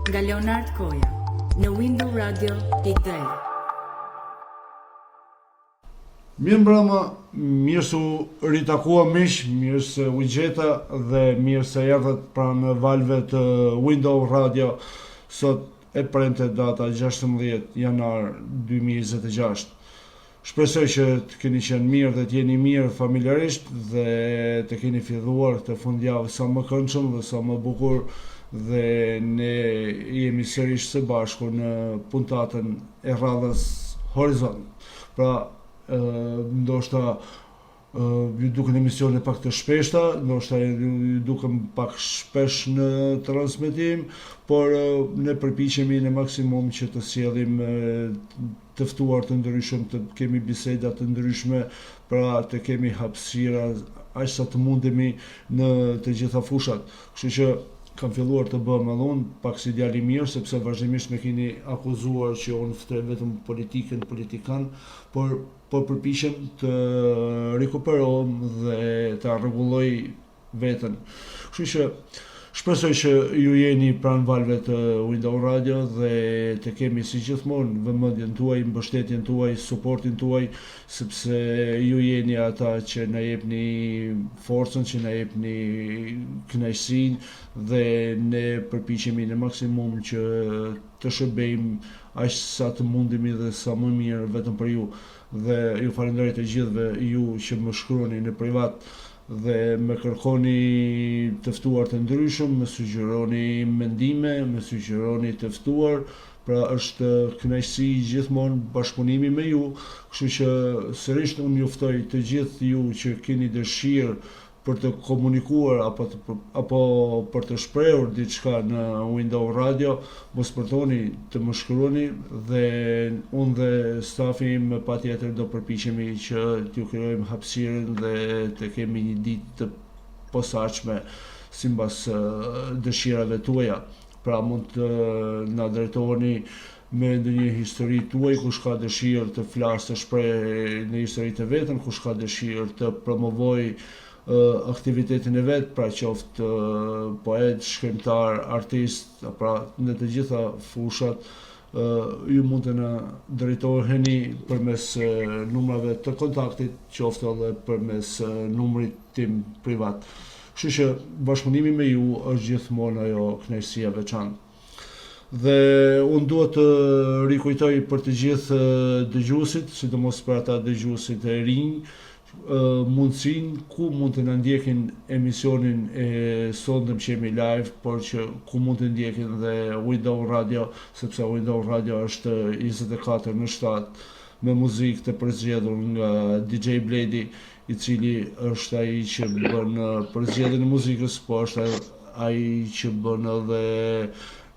nga Leonard Koja në Window Radio Tigray. Mirë mbrëma, mirë se u ritakua miq, mirë se u gjeta dhe mirë se erdhët pranë valve të Window Radio sot e premte data 16 janar 2026. Shpresoj që të keni qenë mirë dhe të jeni mirë familjarisht dhe të keni filluar këtë fundjavë sa më këndshëm dhe sa më bukur dhe ne jemi sërish së bashku në puntatën e radhës Horizon. Pra, ndoshta ju duken emisione pak të shpeshta, ndoshta ju duken pak shpesh në transmetim, por ne përpiqemi në maksimum që të sjellim të ftuar të ndryshëm, të kemi biseda të ndryshme, pra të kemi hapësira aq sa të mundemi në të gjitha fushat. Kështu që kam filluar të bëhem edhe unë pak si djali mirë, sepse vazhdimisht më keni akuzuar që unë ftoj vetëm politikan, por përpiqem të rikuperohem dhe të rregulloj veten. Kështu që shpresoj që ju jeni pranë valve të Window Radio dhe të kemi si gjithmonë vëmendjen tuaj, mbështetjen tuaj, suportin tuaj, sepse ju jeni ata që na jepni forcën, që na jepni kënaqësinë dhe ne përpiqemi në maksimum që të shërbejmë aq sa të mundemi dhe sa më mirë vetëm për ju. Dhe ju falenderoj të gjithëve ju që më shkruani në privat dhe më kërkoni të ftuar të ndryshëm, më sugjeroni mendime, më sugjeroni të ftuar, pra është kënaqësi gjithmonë bashkëpunimi me ju, kështu që sërish unë ju ftoj të gjithë ju që keni dëshirë për të komunikuar apo për të shprehur diçka në Window Radio, mos përtoni të më shkruani dhe unë dhe stafi im patjetër do përpiqemi që t'ju krijojmë hapësirën dhe të kemi një ditë të posaçme sipas dëshirave tuaja. Pra mund të na drejtoni me ndonjë histori tuaj, kush ka dëshirë të flasë, të shprehë në historitë e vetën, kush ka dëshirë të promovojë aktivitetin e vet, pra qoftë poet, shkrimtar, artist, pra në të gjitha fushat ju mund të na drejtoheni përmes numrave të kontaktit, qoftë edhe përmes numrit tim privat. Kështu që bashkëpunimi me ju është gjithmonë ajo kënaqësia e veçantë. Dhe unë duhet të rikujtoj për të gjithë dëgjuesit, sidomos për ata dëgjuesit e rinj, mundësinë ku mund të na ndjekin emisionin e sotëm që jemi live, por që ku mund të ndjekin dhe Window Radio, sepse Window Radio është 24/7 me muzikë të përzgjedhur nga DJ Bledi, i cili është ai që bën përzgjedhjen e muzikës, po është ai që bën edhe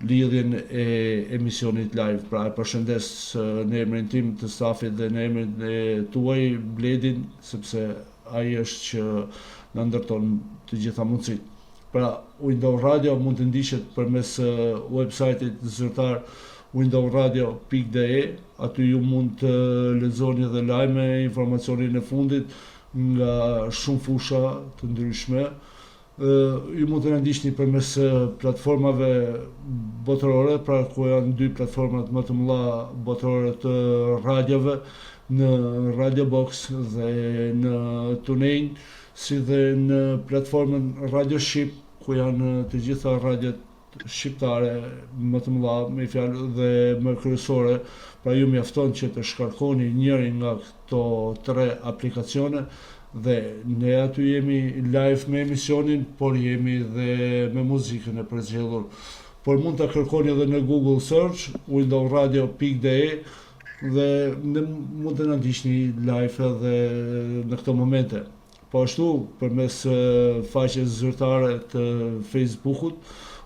lidhjen e emisionit live. Pra e përshëndes në emrin tim të stafit dhe në emrin e tuaj Bledin, sepse ai është që na ndërton të gjitha mundësitë. Pra Window Radio mund të ndiqet përmes website-it zyrtar windowradio.de, aty ju mund të lexoni edhe lajme, informacionin e fundit nga shumë fusha të ndryshme. Ju mund të na ndiqni përmes platformave botërore, pra ku janë dy platformat më të mëdha botërore të radiove, në Radio Box dhe në TuneIn, si dhe në platformën Radio Shqip, ku janë të gjitha radiot shqiptare më të mëdha, me fjalë dhe më kryesore. Pra ju mjafton që të shkarkoni njërin nga këto tre aplikacione dhe ne aty jemi live me emisionin, por jemi dhe me muzikën e përzgjedhur. Por mund ta kërkoni edhe në Google Search windowradio.de dhe mund të na ndiqni live edhe në këto momente. Po ashtu përmes faqes zyrtare të Facebookut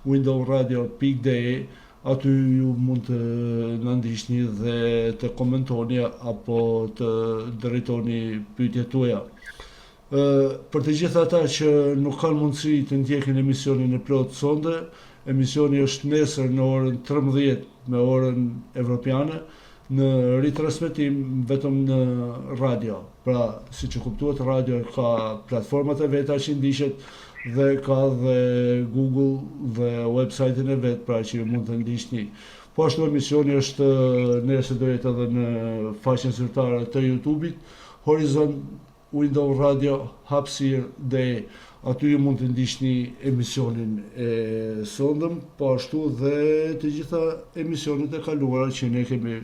windowradio.de, aty ju mund të na ndiqni dhe të komentoni apo të drejtoni pyetjet tuaja. Për të gjithë ata që nuk kanë mundësi të ndjekin emisionin e plot sonde, emisioni është nesër në orën 13 me orën evropiane në ritransmetim vetëm në radio. Pra, si që kuptuat, radio ka platformat e veta që ndiqet dhe ka dhe Google dhe website-in e vet, pra që mund të ndiqni. Po ashtu emisioni është nëse do jetë edhe në faqen zyrtare të YouTube-it, Horizon Window Radio Hapësirë dhe aty ju mund të ndiqni emisionin e sondëm, po ashtu dhe të gjitha emisionet e kaluara që ne kemi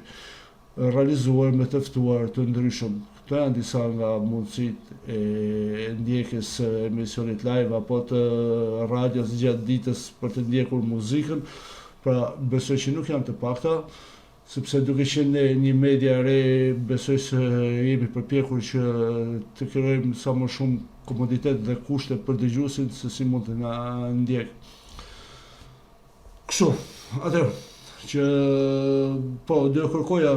realizuar me të ftuar të ndryshëm. Këto janë disa nga mundësitë e ndjekjes së emisionit live apo të radios gjatë ditës për të ndjekur muzikën. Pra, besoj që nuk janë të pakta, sepse duke qenë një media re, besoj se jemi përpjekur që të krijojmë sa më shumë komoditet dhe kushte për dëgjuesin se si mund të na ndjek. Kështu, atëherë, që po do kërkoja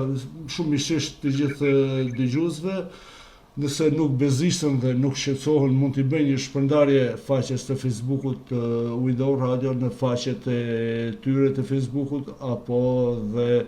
shumë mishisht të gjithë dëgjuesve, nëse nuk bezisen dhe nuk shqetësohen, mund t'i bëjnë një shpërndarje faqes të Facebookut të Window Radio në faqet e tyre të Facebookut apo dhe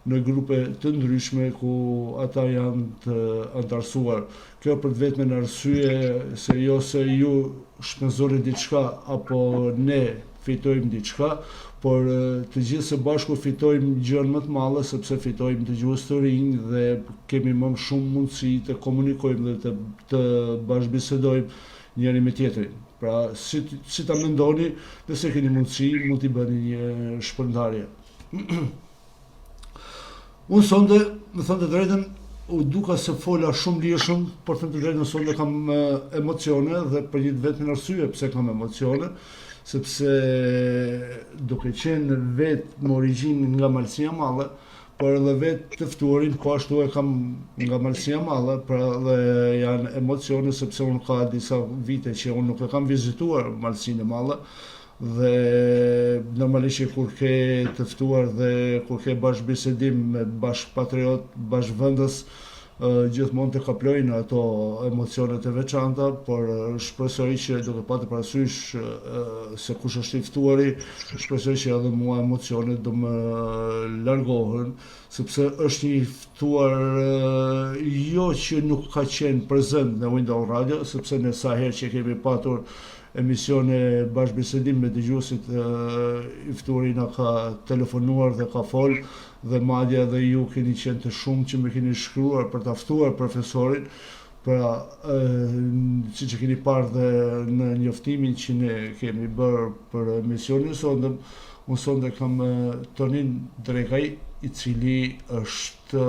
në grupe të ndryshme ku ata janë të antarësuar. Kjo për të vetmen arsye se jo se ju shpenzoni diçka apo ne fitojmë diçka, por të gjithë së bashku fitojmë gjën më të madhe sepse fitojmë dëgjues të rinj dhe kemi më shumë mundësi të komunikojmë dhe të bashkëbisedojmë njëri me tjetrin. Pra, si ta mendoni, nëse keni mundësi, mund t'i bëni një shpërndarje. Unë sonde, më thënë të drejtën, u duka se fola shumë lirshëm, por thënë të drejtën sonde kam emocione dhe për një vetëm arsye pse kam emocione, sepse duke qenë vetë më origjinë nga Malësia Madhe, por edhe vetë të ftuarin, po ashtu e kam nga Malësia Madhe, pra dhe janë emocione sepse unë ka disa vite që unë nuk e kam vizituar Malësinë e Madhe, dhe normalisht kur ke të ftuar dhe kur ke bashkëbisedim me bashkëpatriot, bashkëvendës, gjithmonë të kaplojnë ato emocionet e veçanta, por shpresoj që duke patur parasysh se kush është i ftuari, shpresoj që edhe mua emocionet do më largohen, sepse është një ftuar jo që nuk ka qenë prezent në Window Radio, sepse në sa herë që kemi patur emisione bashkëbisedim me dëgjuesit, i ftuari na ka telefonuar dhe ka folë, dhe madje edhe ju keni qenë të shumë që më keni shkruar për ta ftuar profesorin, pra siç e keni parë dhe në njoftimin që ne kemi bërë për emisionin sondëm, unë sonde kam Tonin Drekaj, i cili është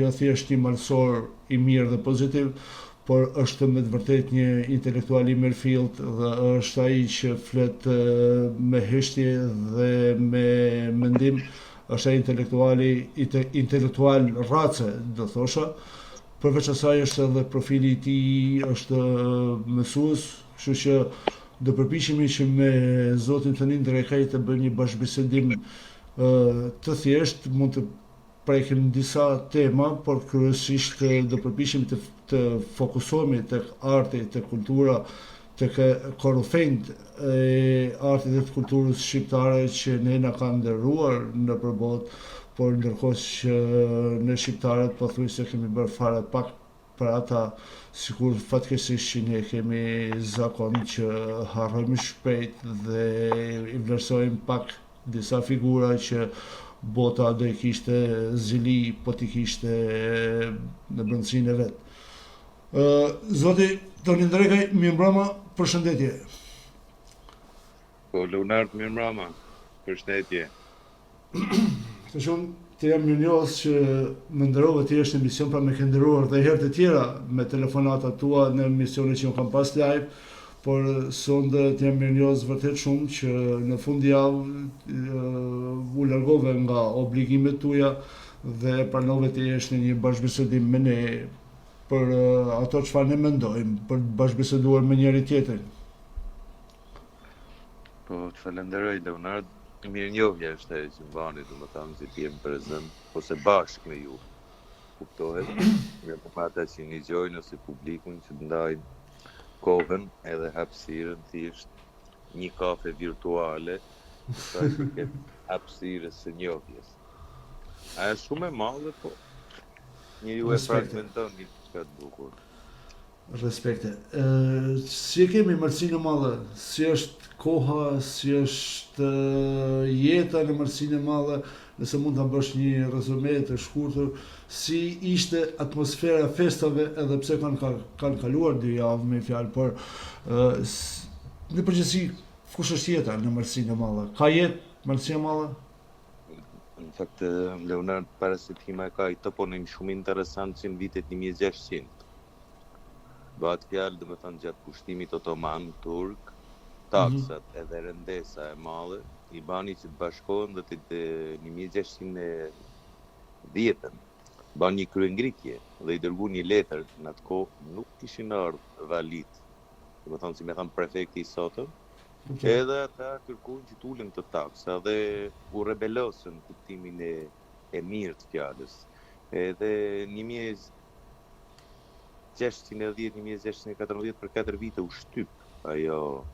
jo thjesht një malsor i mirë dhe pozitiv, por është me të vërtet një intelektual i mirëfillt dhe është ai që flet me heshtje dhe me mendim, është ai intelektual race, do thosha. Përveç asaj është edhe profili i tij është mësues, kështu që do përpiqemi që me zotin Tonin Drekaj të bëjmë një bashkëbisedim të thjesht, mund të prekim disa tema, por kryesisht do përpiqemi të fokusohemi tek arti, tek kultura, tek korrufenjt e artit dhe të kulturës shqiptare që ne na kanë nderuar nëpër botë, por ndërkohë që ne shqiptarët pothuajse kemi bërë fare pak për ata, sikur fatkeqësisht që ne kemi zakon që harrojmë shpejt dhe i vlerësojmë pak disa figura që bota do i kishte zili po t'i kishte në brendësinë e vet. Zoti Tonin Drekaj, mirëmbrëma, përshëndetje. Po, Leonard, mirëmbrëma, përshëndetje. Të shumë të jam mirënjohës që më ndërove ti është emision, pra me ke ndëruar dhe herë të tjera me telefonata tua në emisione që unë kam pas live, por sonde të jam mirënjohës vërtet shumë që në fundjavë u largove nga obligimet tuaja dhe pranove të jesh në një bashkëbisedim me ne për ato çfarë ne mendojmë, për të bashkëbiseduar me njëri tjetrin. Po, të falenderoj, Leonard. Mirënjohja është ajo që mbani, domethënë si të jem prezant, ose bashkë me ju. Kuptohet, me ata që një gjojnë ose publikun që të ndajnë kohën edhe hapësirën thjesht një kafe virtuale, sa që ketë hapësirës së njohjes. Ajo është shumë e madhe, po njeriu e Respekte. fragmenton një diçka të bukur. Respekte. Si e kemi mërsinë e madhe? Si është koha, si është jeta në mërsinë e madhe, nëse mund ta bësh një rezume të shkurtër, si ishte atmosfera e festave, edhe pse kanë kaluar 2 javë me fjalë, por në përgjithësi kush është jeta në mërsinë e madhe? Ka jetë mërsia e madhe? Në fakt, Leonard, para se t'hima ka i toponim shumë interesant që në vitet 1600. Bëhet fjalë, dhe me thënë, gjatë pushtimit otoman, turk, taksat edhe rëndesa e madhe, i bani që të bashkohen dhe të 1610-ën. Ban një kryengritje dhe i dërgu një letër, në atë kohë nuk kishin ardhur valit, dhe me thënë, si me thënë prefekti i sotëm, edhe ata kërkojnë që t'ulen të taksa dhe u rebelosën kuptimin e mirë të fjalës. Edhe 1610-1614 për 4 vite u shtyp ajo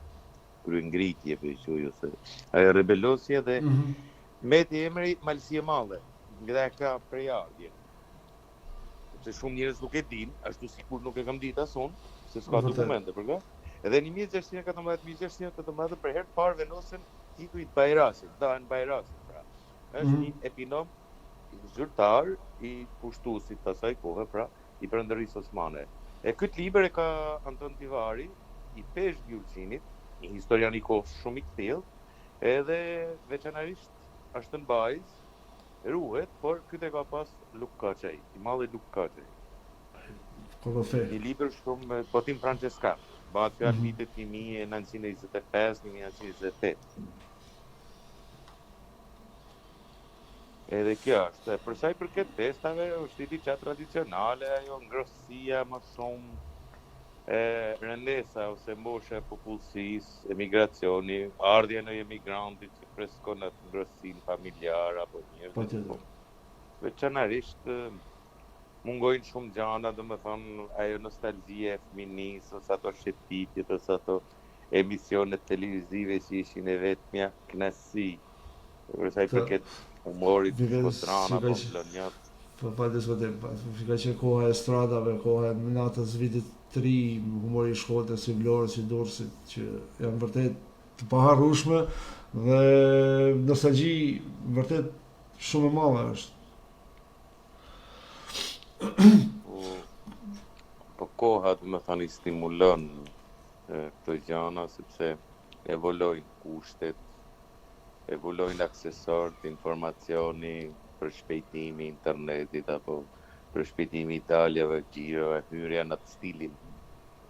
kryengritje për quaj ose ajo rebelosje dhe meti emri Malësi e Madhe, nga ka prejardhje. Se shumë njerëz nuk e din, ashtu sikur nuk e kam ditë as unë, se s'ka dokumente për këtë. Edhe 1614 për herë të parë venosen titujt Bajrasit, Dan Bajrasit, pra. Është një epinom zyrtar i pushtuesit të asaj kohe, pra, i Perëndërisë Osmane. E këtë libër e ka Anton Tivari, i Pesh Gjurçinit, një historian i kohës shumë i kthjellë, edhe veçanërisht është në Bajz, ruhet, por këtë e ka pas Luk Kaçaj, i malli Luk Kaçaj. Një libër shumë potim franceskan. Bëhet fjalë vitet 1925-1928. Edhe kjo është, për sa i përket festave, është diçka tradicionale, ajo ngrohtësia më shumë, rëndesa ose mosha e popullsisë, emigracioni, ardhja në emigrantit që freskon atë ngrohtësinë familjar apo njerëzit. Veçanërisht mungojnë shumë gjana, dhe me thonë, ajo nostalgjia e fëminisë, ose ato shëtitjet, ose ato emisionet televizive që ishin e vetmja kënaqësi. Për sa i përket humorit, shkodrana, po plonjat. Pa diskutim, ka që koha e stradave, koha e natës vitit 3, humori i Shkotës, si Vlorës, si Durrësit, që janë vërtet të paharrueshme dhe nostalgji vërtet shumë e madhe është. Po koha, dhe me thani, stimulon këto gjana, sepse evolojnë kushtet, evolojnë aksesorët, informacioni, për shpejtimi internetit, apo për shpejtimi italjave, gjirave, hyrja në atë stilin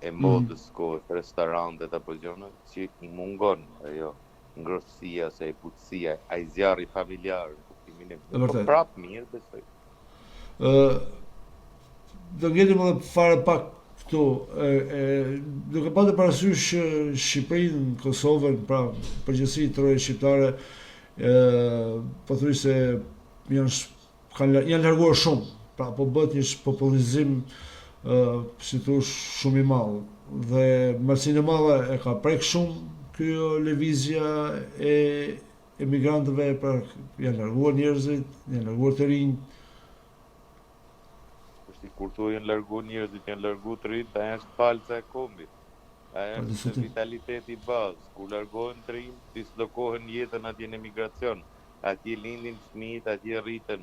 e modës kohës, restorantet apo gjona, që i mungon ajo ngrohtësia, ose e butësia, ai zjarri familjar, kuptimin e po prap mirë, besoj. Do ngjelim edhe fare pak këtu, duke patur parasysh Shqipërinë, Kosovën, pra përgjithësi trojën shqiptare, po thuaj se janë larguar shumë, pra po bëhet një popullizim, si thosh, shumë i madh. Dhe mërsinë e madhe e ka prek shumë kjo lëvizja e emigrantëve, pra janë larguar njerëzit, janë larguar të rinj. Kur tu janë largu njerëzit, janë largu të rinj, ajo është falca e kombit. Ajo është vitaliteti i bazë. Kur largohen të rinj, dislokohen jetën atje në emigracion. Atje lindin fëmijët, atje rriten.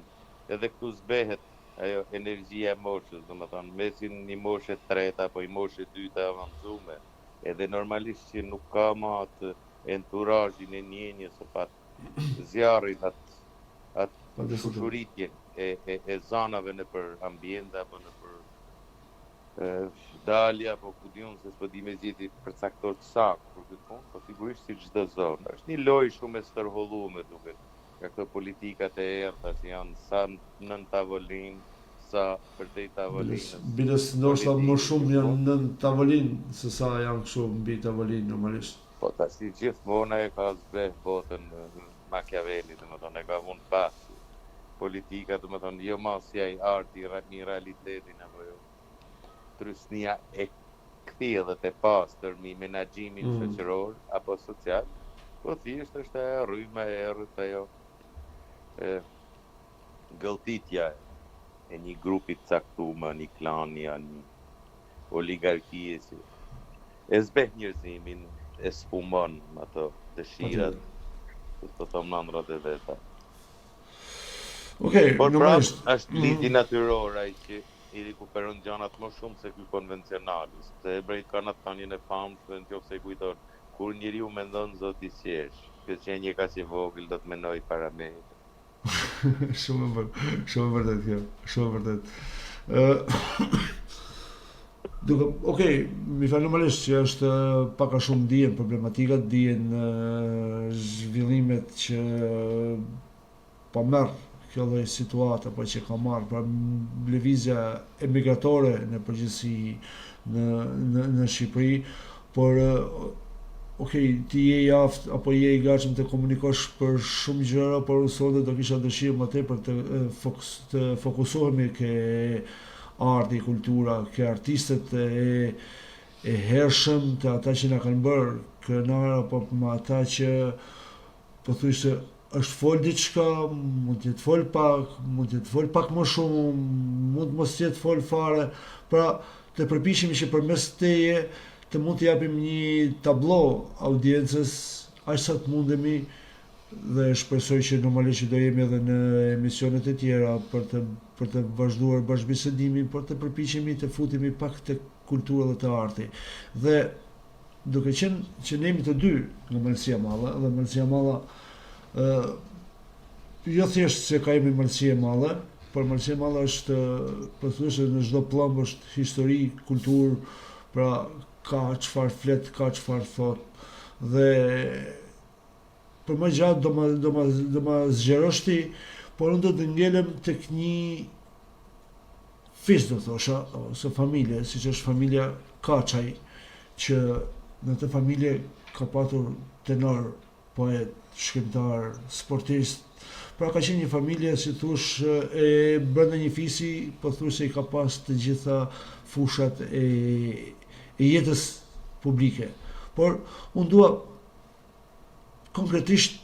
Edhe këtu zbehet ajo energjia e moshës, domethënë mesin një moshe 3 apo një moshe 2 avancume. Edhe normalisht që nuk ka më atë enturazhin e njenjës apo atë zjarrin, atë shushuritjen e zanave në për ambjente apo në për dalja apo ku diun se s'po di me gjithi përcaktor të saktë për këtë punë, po sigurisht si çdo zonë. Është një lojë shumë e stërholluar duket. Nga këto politikat e errta që janë sa nën tavolinë, sa përdej tavolinës. Biles ndoshta më shumë janë nën tavolinë se sa janë kështu mbi tavolinë normalisht. Po tash gjithmonë e ka zbeh botën Machiavelli, domethënë e ka vënë pas. Politika, domethënë jo masja i arti, një realitetin apo jo. Trysnia e kthjellët e pastër me menaxhimin shoqëror apo social, po thjesht është e rrymë e errët ajo gëlltitja e një grupi të caktuar, një klani, një oligarkie që e zbeh njerëzimin, e sfumon ato dëshirat, të thomnandrat e veta. Okej, Por normalisht. është ligji natyror ai që i rikuperon gjanat më shumë se ky konvencionali. Se hebrejt kanë atë thënien e famshme nëse i kujton, kur njeriu mendon zoti qesh, kjo qenie kaq e vogël do të mendoj para me. Shumë e vërtet kjo, shumë e vërtet. Okej, mi fal normalisht që është pak a shumë dihen problematikat, dihen zhvillimet që po merr kjo lloj situate apo që ka marrë pra lëvizja emigratore në përgjithësi në Shqipëri, por ti je i aftë apo je i gatshëm të komunikosh për shumë gjëra, por unë sonte do kisha dëshirë më tepër të fokusohemi ke arti, kultura, ke artistët e hershëm, të ata që na kanë bërë krenar, apo me ata që po thuaj se është fol diçka, mund të fol pak, mund të fol pak më shumë, mund mos jetë fol fare, pra të përpiqemi që përmes teje të mund të japim një tablo audiencës aq sa të mundemi, dhe shpresoj që normalisht do jemi edhe në emisionet e tjera për të vazhduar bashkëbisedimin, por të përpiqemi të futemi pak te kultura dhe te arti. Dhe duke qenë që ne jemi të dy nga Malësia e Madhe, dhe Malësia e Madhe jo thjesht se ka jemi Malësi e Madhe, por Malësia e Madhe është pothuajse në çdo plumb është histori, kulturë, pra ka çfarë flet, ka çfarë thot, dhe për më gjatë do ma zgjerosh ti, por unë do të ngelem tek një fis, do thosha, ose familje, siç është familja Kaçaj, që në të familje ka patur tenor, poet, shkrimtar, sportist, pra ka qenë një familje, si thush, e brenda një fisi, po thush se i ka pas të gjitha fushat e jetës publike. Por unë dua konkretisht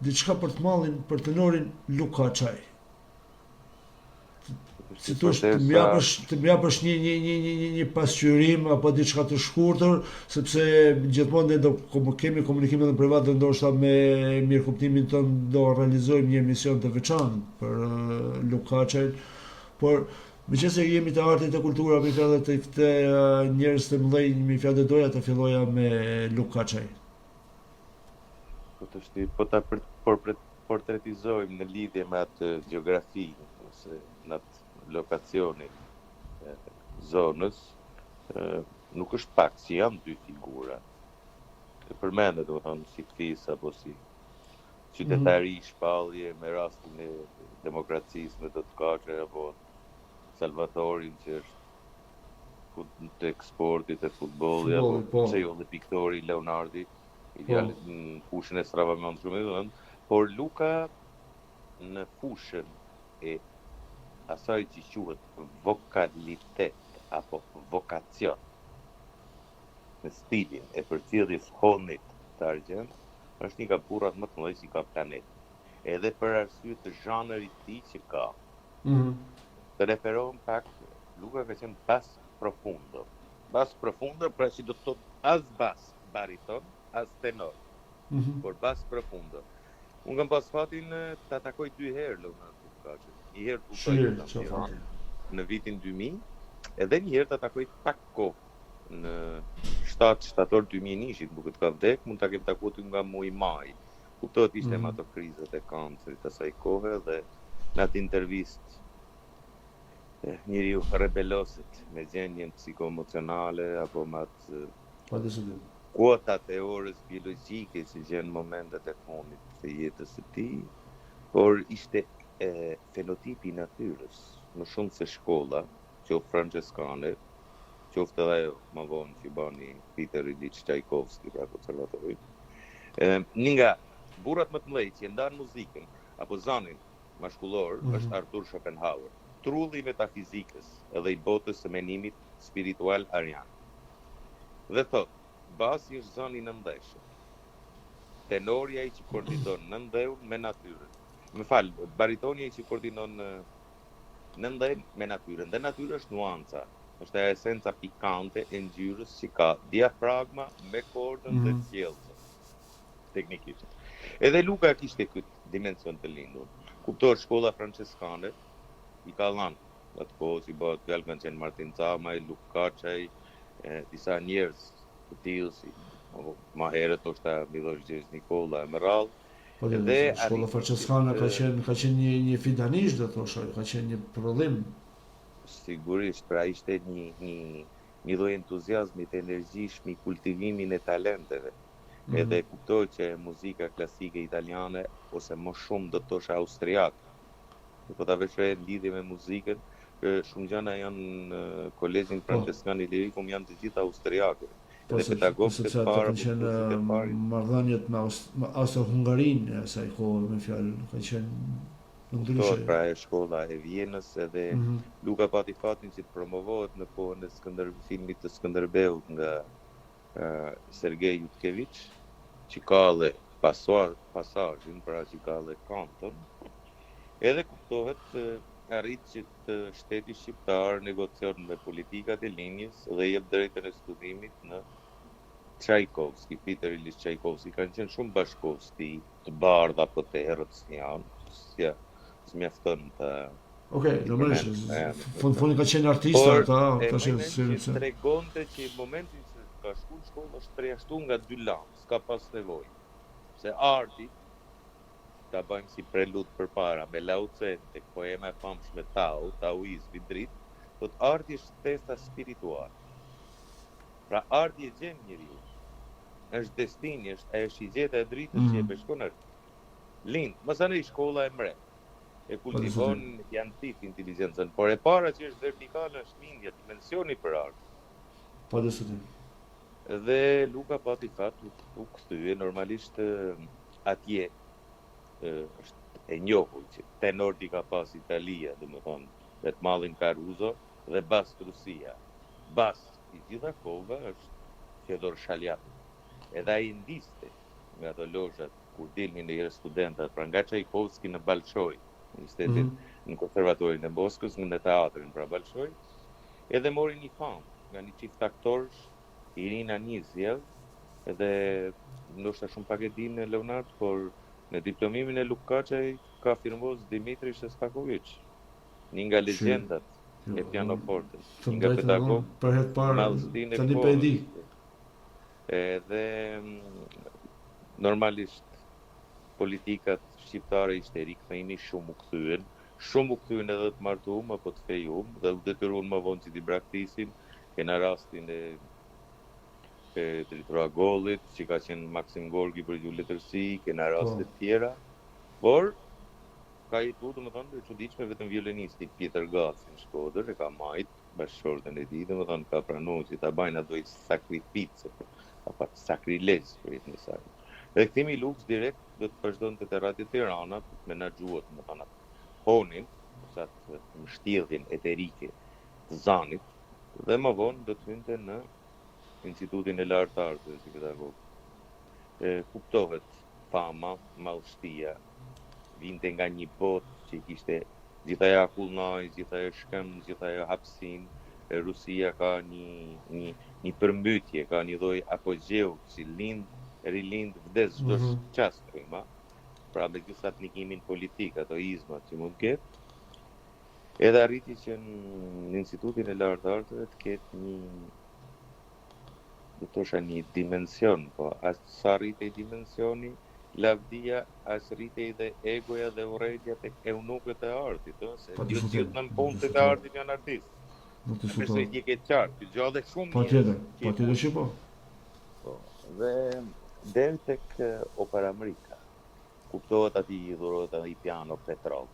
diçka për të mallin, për tenorin Luk Kaçaj. Si thosh, të më japësh një pasqyrim apo diçka të shkurtër, sepse gjithmonë ne do kemi komunikime edhe privat, dhe ndoshta me mirëkuptimin ton do realizojmë një emision të veçantë për Luk Kaçaj, por meqense jemi të artit e kultura, mi fjalë të këtë njerëz të mëdhenj, mi fjalë doja të filloja me Luk Kaçaj. Po ta portretizojmë në lidhje me atë gjeografi ose në atë lokacionin zonës, nuk është pak si janë dy figura. Të përmendet, domethënë, si fis apo si qytetari shpallje me rastin e demokracisë në Dot Kaçaj, apo Salvatorin që është të eksportit e futbollit, apo pse jo dhe piktori Leonardi, idealit në fushën e stravament shumë, por Luka në fushën e asaj që quhet vokalitet apo vokacion, në stilin e përcjelljes honit të argjend, është një nga burrat më të mëdhenj që ka planeti. Edhe për arsye të zhanrit të tij që ka. Të referohem pak, Luka ka qenë bas profundo. Bas profundo, pra që do të thotë as bas bariton, as tenor, por bas profundo. Unë kam pas fatin të atakoj 2 herë Leonardo Kaçaj. Një herë futboll në vitin 2000, edhe një herë të atakoj pak kohë në 7 shtator 2001, duke të ka vdek, mund ta kem takuar nga muaj maj. Kuptohet ishte me ato krizat e kancerit asaj kohe, dhe në atë intervistë njeriu rebeloset me gjendjen psikoemocionale apo me atë kuotat e orës biologjike që gjenë momentet e fundit të jetës së tij, por ishte fenotipi i natyrës, më shumë se shkolla, qoftë franceskane, qoftë edhe ajo më vonë që bani Peter Ilich Tchaikovsky, pra konservatori. Një nga burrat më të mëdhenj që ndan muzikën apo zanin mashkullor është Arthur Schopenhauer, trulli i metafizikës edhe i botës së menimit spiritual arian. Dhe thotë, basi është zani nëndeshëm. Tenori ai që koordinon nëndeun me natyrën. më fal, baritoni që koordinon nëndën me natyrën. Dhe natyra është nuanca, është e esenca pikante e ngjyrës që ka diafragma me kordën dhe qiellën, teknikisht. Edhe Luka kishte këtë dimension të lindur. Kuptohet shkolla franceskane i ka dhënë atë kohë si bëhet fjalë kanë qenë Martin Camaj, Lukaçaj, disa njerëz të tillë si më herët është Miloš Nikola e Merall. Po dhe shkolla franceskane ka qenë një fidanisht, do thosha, ka qenë një prodhim. Sigurisht, pra ishte një lloj entuziazmi të energjishëm, kultivimi e talenteve. Edhe kuptoj që muzika klasike italiane ose më shumë do të thosha austriake. Po ta veçoj lidhje me muzikën, shumë gjëra janë kolegjin franceskan i lirikum janë të gjitha austriake. Dhe pedagogët e parë kanë qenë marrëdhëniet me Austro-Hungarinë asaj kohë, me fjalë, ka qenë ndryshe. Pra e shkolla e Vienës edhe Luka pati fatin që të promovohet në kohën e filmit të Skënderbeut nga Sergej Jutkeviç, që ka dhe pasazhin, pra që ka dhe kanton. Edhe kuptohet arrit që të shteti shqiptar negocion me politikat e linjës dhe jep drejtën e studimit në Tchaikovsky, Peter Ilyich Tchaikovsky, kanë qenë shumë bashkosti të bardha apo të errësjan, si s'mjafton të normalisht, fundi ka qenë artista ata, që tregonte që momentin që ka shkuar në shkollë është përjashtuar nga dy lanë, s'ka pas nevojë. Se arti ta bëjmë si prelud përpara me Lao Tse, tek poema e famshme Taoizmi dritë, thot arti është testa spirituale. Pra arti e gjen njeriu. Është destini, është shigjeta e dritës që e bashkon atë. Lind, mësoni shkolla e mre. E kultivon janë tip inteligjencën, por e para që është vertikale është mindja, dimensioni për art. Po diskutim. Dhe Luka pati fat u kthye normalisht atje është e njohur që tenordi ka pas Italia, domethënë vetë mallin Caruso dhe bas Rusia. Bas i gjitha kohëve është Fyodor Shaljat. Edhe ai ndiste nga ato lozhat kur dilnin në herë studentat, pra nga Tchaikovsky në Balshoj, në konservatorin e Moskës, në teatrin pra Balshoj, edhe mori një famë nga një çift aktorësh, Irina Nizjev, edhe ndoshta shumë pak e dinë Leonard, por në diplomimin e Lukaçaj ka firmos Dimitri Shostakovich, një nga legjendat e pianofortës, një nga pedagog për herë parë tani po e di. Edhe normalisht politikat shqiptare ishte rikthehemi shumë u kthyen edhe të martuam apo të fejum dhe u detyruan më vonë që t'i braktisin. Kena rastin e Dritura Gollit, që ka qenë Maksim Gorki për gjuhë letërsi, kena raste të tjera, por ka jetu, domethënë, e çuditshme vetëm violinisti Pjetër Gaci në Shkodër, e ka majt bashkëshorten e tij, domethënë ka pranuar që ta bajnë ato sakrificë, apo sakrilegj për jetën e saj. Dhe kthimi i Lukës direkt do të vazhdonte te Radio Tirana, menaxhuat, domethënë honin, ose atë mbështjelljen eterike të Zanit, dhe më vonë do të hynte në Institutin e Lartë të Arteve si pedagog. Kuptohet fama, madhështia, vinte nga një botë që kishte gjithaja akullnaj, gjithaja shkëm, gjithaja hapsin. Rusia ka një përmbytje, ka një lloj apogjeu që rilind vdes çdo çast prima. Pra me gjithë apnikimin politik, ato izmat që mund ketë. Edhe arriti që në Institutin e Lartë të Arteve të ketë një dimension, po as sa rritej dimensioni, lavdia, as rritej dhe egoja dhe urrejtja tek eunukët e artit, se gjithë në punët e artit janë artistë. Përse një ke qartë, gjallë shumë një. Patjetër që po. Dhe deri tek Opera Amerika, kuptohet ati i dhurohet edhe i piano Petrov,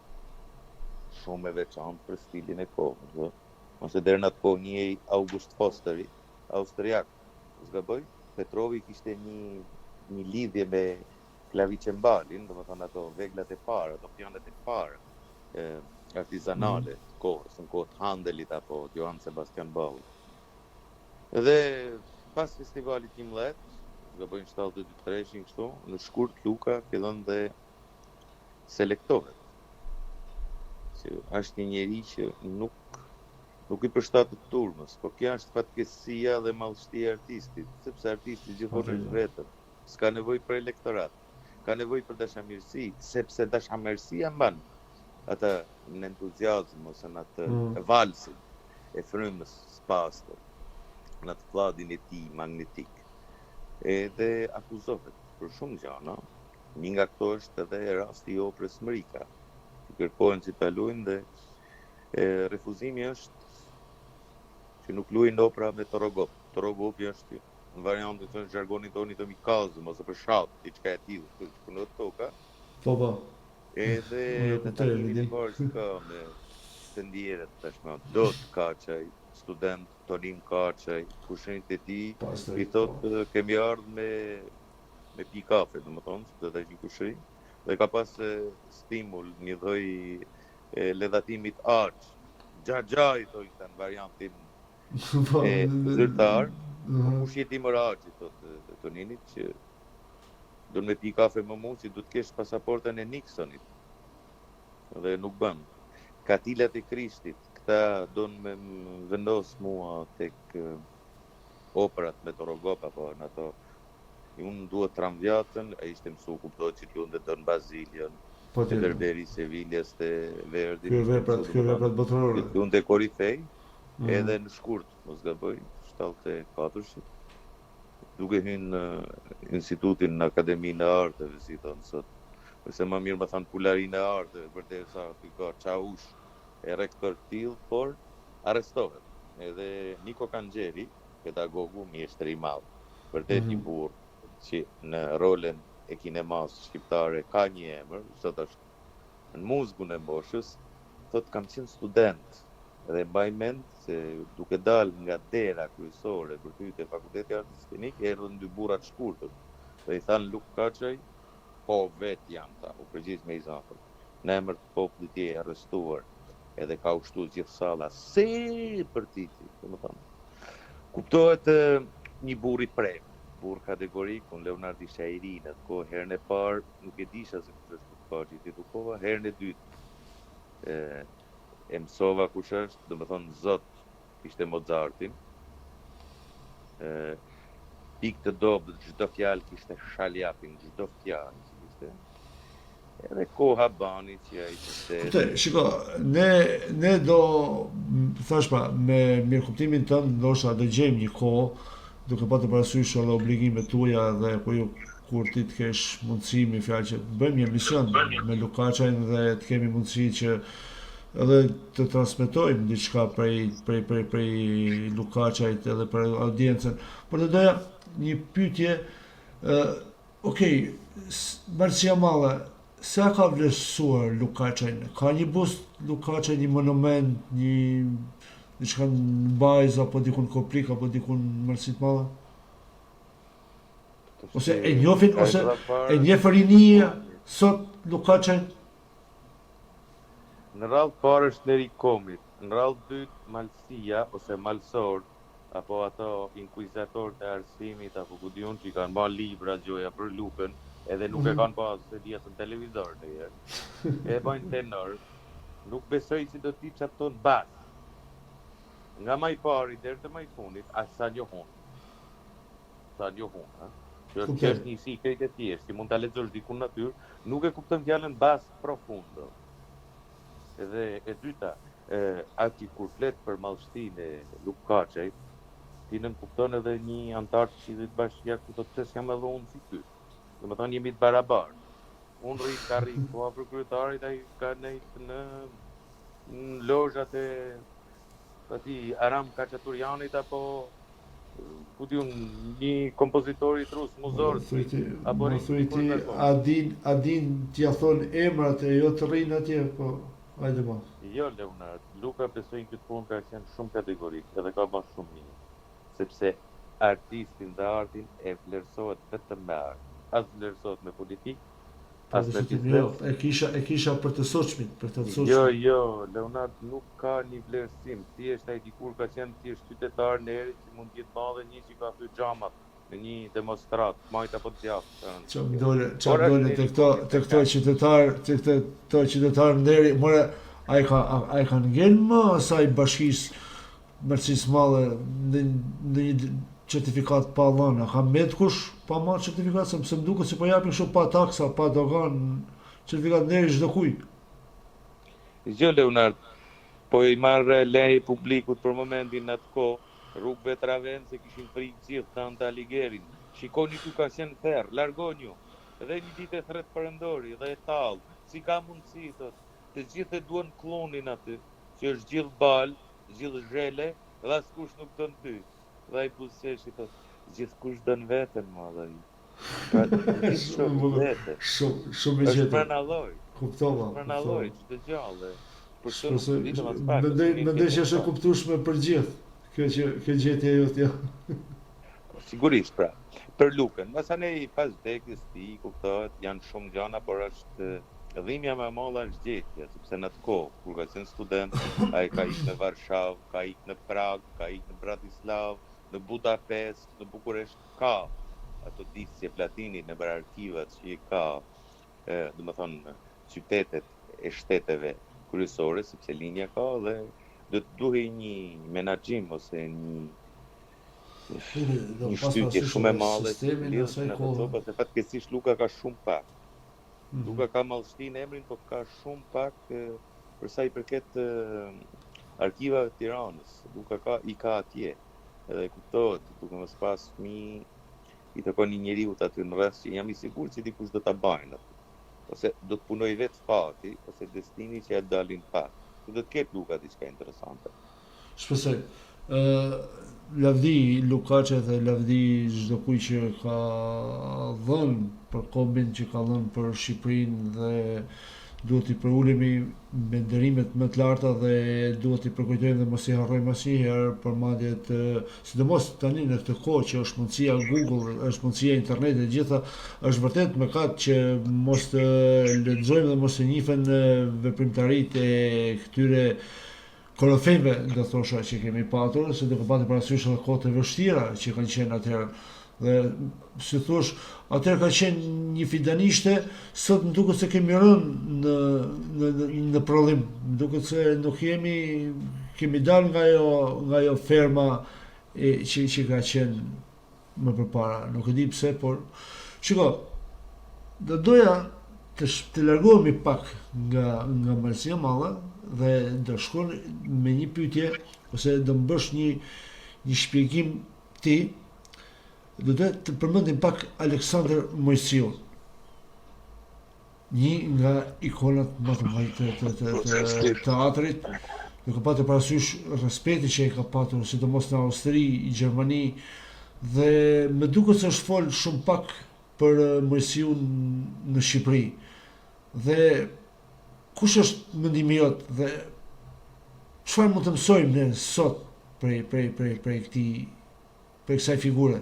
shumë e veçantë për stilin e kohës, ose deri në atë kohë një August Fosteri, austriak, zgaboj, Petrovi kishte një lidhje me klavicembalin, domethënë ato veglat e para, ato pianet e para, artizanale të kohës, në kohë të Handelit apo Johann Sebastian Bach. Dhe pas festivalit 11, zgabojnë 72-3 kështu, në shkurt Luka fillon dhe selektohet. Se është një njeri që nuk i përshtatet turmës, por kjo është fatkeqësia dhe mallësia e artistit, sepse artisti gjithmonë është vetëm, s'ka nevojë për elektorat, ka nevojë për dashamirësi, sepse dashamirësia mban atë në entuziazëm ose në atë valsin e frymës së pastër, në atë fladin e tij magnetik. Edhe akuzohet për shumë gjëra. Një nga këto është edhe rasti i operës Mrika. Kërkohen që ta luajnë dhe refuzimi është që nuk luajnë opera me Torogop. Torogopi është në variantën të jargonit tonë të mikazëm ose për shat, diçka e tillë, që punon toka. Po. Edhe në talimin që ka me të ndjerët tashmë, do të Kaçaj, student Tonin Kaçaj, kushinit e tij, i thotë kemi ardhur me pi kafe, domethënë, do të ishte kushëri. Dhe ka pas stimul një lloj ledhatimit aq. Xhaxhai thotë në variantin zyrtar. Kush jeti më aq, thotë Toninit që do me pi kafe më mu që du të kesh pasaportën e Nixonit. Dhe nuk bën. Katilat e Krishtit, këta do me vendos mua tek operat me Torogop apo në ato. Unë duhet tramvjatën, a ishte mësu kuptohet që t'lunë dhe të në Bazilion, të Berberi, Seviljas, të Verdi. Kjo veprat botërore. T'lunë të Korifej, edhe në shkurt, mos gaboj, 74-shit. Duke hynë në institutin në Akademinë e Arteve, si thonë sot. Ose më mirë më thanë Pularinë e Arteve, për të sa t'i ka Qaush e rektor t'il, por arrestohet. Edhe Niko Kangjeri, pedagogu, mjeshtri i madh, vërtet një burr që në rolin e kinemas shqiptare ka një emër, sot është në muzgun e moshës, thot kam qenë student dhe mbaj mend se duke dal nga dera kryesore për të hyrë te Fakulteti Artistik, erdhën dy burra të shkurtër. Dhe i thanë Luk Kaçaj, po vet jam ta, u përgjigj me izafër. Në emër të popullit i arrestuar, edhe ka ushtuar gjithë salla se për titi, domethënë. Kuptohet një burr i prem, burr kategorik, unë Leonardi Shairi në atë kohë herën e parë, nuk e disha se kush është Kaçi, ti dukova herën e dytë. E mësova kush është, domethënë Zot, ishte Mozartin. Pikë të dobët, çdo fjalë kishte shaljapin, çdo fjalë ishte. Edhe koha bani që ai ishte. Shiko, ne do thash pra, me mirëkuptimin tënd ndoshta do gjejmë një kohë duke patur parasysh edhe obligimet tuaja dhe kur ti të kesh mundësi me fjalë që bëjmë një emision me Luk Kaçajn dhe të kemi mundësi që edhe të transmetojmë diçka prej Luk Kaçajt edhe për audiencën. Por të doja një pyetje, Marcia Malla, sa ka vlerësuar Luk Kaçajn? Ka një bust Luk Kaçaj, një monument, diçka në Bajz apo dikun Koprik apo dikun Marcit Malla? Ose e njohin ose e njeh rinia sot Luk Kaçajn? Në radhë parë është Neri Komit, në radhë dytë Malësia ose Malsor, apo ato inkuizatorët e arsimit apo ku diun që kanë marrë libra gjoja për Lukën, edhe nuk e kanë pasur se dia në televizor të herë. E bajnë tenor, nuk besoj që do t'i çapton bas. Nga më i pari deri te më i fundit, as sa njohun. Ha? Që është një sikret e thjeshtë, që mund ta lexosh diku në natyrë, nuk e kupton fjalën bas profundo. Edhe e dyta, ati kur flet për madhështinë e Luk Kaçajt, ti nën kupton edhe një antar të Këshillit Bashkiak ku thotë pse jam edhe unë si ty. Domethënë jemi të barabartë. Unë rrit ka rrit, po afër kryetarit ai ka nejt në lozhat e ati Aram Kaçaturianit apo ku diun një kompozitori rus Muzor apo Adin t'ia thon emrat e jo të rrinë atje, po hajde mos. Jo Leonard, Luka besoj në këtë punë ka qenë shumë kategorik edhe ka bërë shumë mirë. Sepse artistin dhe artin e vlerësohet vetëm me art. As vlerësohet me politikë, as me biznes. E kisha për të sotshmit, për të sotshmit. Jo, Leonard nuk ka një vlerësim. Thjesht ai dikur ka qenë thjesht qytetar në erë që mund të jetë madhe një që ka thyer xhamat në një demonstrat, majt apo djathtë. Çfarë dole të këto qytetar nderi, more ai ka ngel më asaj bashkisë Mercis Madhe në një certifikat pa dhënë, ka mbet kush pa marrë certifikat, sepse më duket se po japin kështu pa taksa, pa dogan, certifikat nderi çdo kujt. Gjë Leonard, po i marrë lej publikut për momentin në atë kohë, rrugëve të Ravense kishin frikë gjithë të Antaligerin. Shikoni ku ka qenë therr, largoni ju. Edhe një ditë e thret përëndori dhe e tallë, si ka mundësi thot, të gjithë e duan klonin aty, që është gjithë bal, gjithë zhele, dhe askush nuk don ty. Dhe ai buzëqeshi thot, gjithkush don veten më dhe ai. Shumë e Është pranalloj. Kuptova. Pranalloj çdo gjallë. Mendoj që është e kuptueshme për gjithë. Kjo gjetje jote. Sigurisht pra. Për Lukën, masanej pas vdekjes ti, kuptohet, janë shumë gjana, por është dhimbja më e madhe është gjetja, sepse në atë kohë, kur ka qenë student, ai ka ikë në Varshavë, ka ikë në Prag, ka ikë në Bratislav, në Budapest, në Bukuresht, ka ato disje platini në arkivat që i ka, domethënë, qytetet e shteteve kryesore, sepse linja ka dhe do të duhej një menaxhim ose një shtytje shumë e madhe në ato topa, se fatkeqësisht Luka ka shumë pak. Luka ka mallështin emrin, por ka shumë pak për sa i përket arkivave të Tiranës. Luka i ka atje. Edhe kuptohet, duke mos pas fëmijë, i takon një njeriu aty në rreth që jam i sigurt se dikush do ta bajnë aty. Ose do të punoj vetë fati, ose destini që ja dalin pak. Do të ketë Luka diçka interesante. Shpresoj. Lavdi Lukaçe dhe lavdi çdo kujt që ka dhënë për kombin që ka dhënë për Shqipërinë dhe duhet i përulemi me nderimet më të larta dhe duhet i përkujtojmë dhe mos i harrojmë asnjëherë përmendjet, sidomos tani në këtë kohë që është mundësia Google, është mundësia internetit dhe gjitha, është vërtet mëkat që mos të lexojmë dhe mos të njihen veprimtaritë e këtyre korofeve, do thosha, që kemi patur, se duke patur parasysh edhe kohët e vështira që kanë qenë atëherë. Dhe si thosh, atëherë ka qenë një fidanishte, sot më duket se kemi rënë në prodhim. Më duket se nuk kemi dalë nga ajo ferma që ka qenë më përpara. Nuk e di pse, por shiko, do doja të largohemi pak nga Mercia Madhe dhe do shkon me një pyetje ose do më bësh një shpjegim ti. Do të përmendim pak Aleksandër Mojsiun, një nga ikonat më të mëdha të teatrit, duke patur parasysh respekti që ai ka patur sidomos në Austri, Gjermani, dhe më duket se është fol shumë pak për Mojsiun në Shqipëri. Dhe kush është mendimi jot dhe çfarë mund të mësojmë ne sot prej kësaj figure?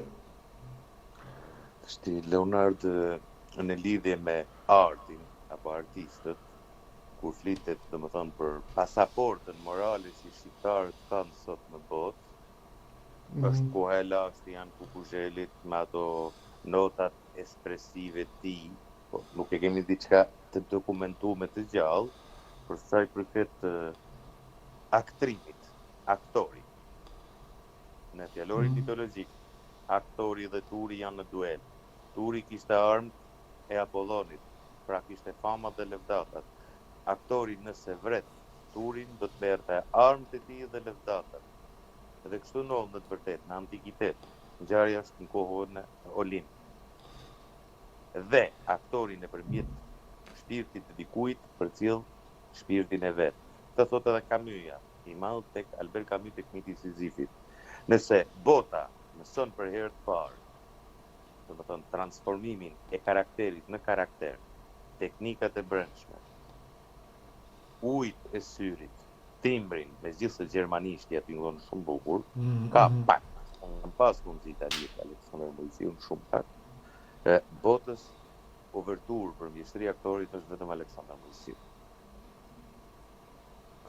Shti Leonard, në lidhje me artin apo artistët, kur flitet domethënë për pasaportën morale që shqiptarët kanë sot në botë, është koha e lashtë janë Kukuzhelit me ato notat espresive të tij, po nuk e kemi diçka të dokumentuar të gjallë për sa i përket aktrimit, aktori. Në fjalorin mitologjik, aktori dhe Turi janë në duel. Turi kishte armët e Apollonit, pra kishte famat dhe levdatat. Aktori nëse vret Turin do të merrte armët e tij dhe levdatat. Dhe kështu ndodh në të vërtetë në antikitet. Ngjarja është në kohën e Olimp. Dhe aktori nëpërmjet shpirtit të dikujt përcjell shpirtin e vet. Këtë thotë edhe Camusja, i madh tek Albert Camus tek miti i Sizifit. Nëse bota mëson për herë të parë, domethënë transformimin e karakterit në karakter, teknikat e brendshme, ujit e syrit, timbrin, megjithëse gjermanishtja tingëllon shumë bukur, ka pak. Unë pas mundësi italianisht Aleksandër Mojsiun shumë pak. Botës overtur për mjeshtri aktorit është vetëm Aleksandër Mojsiu.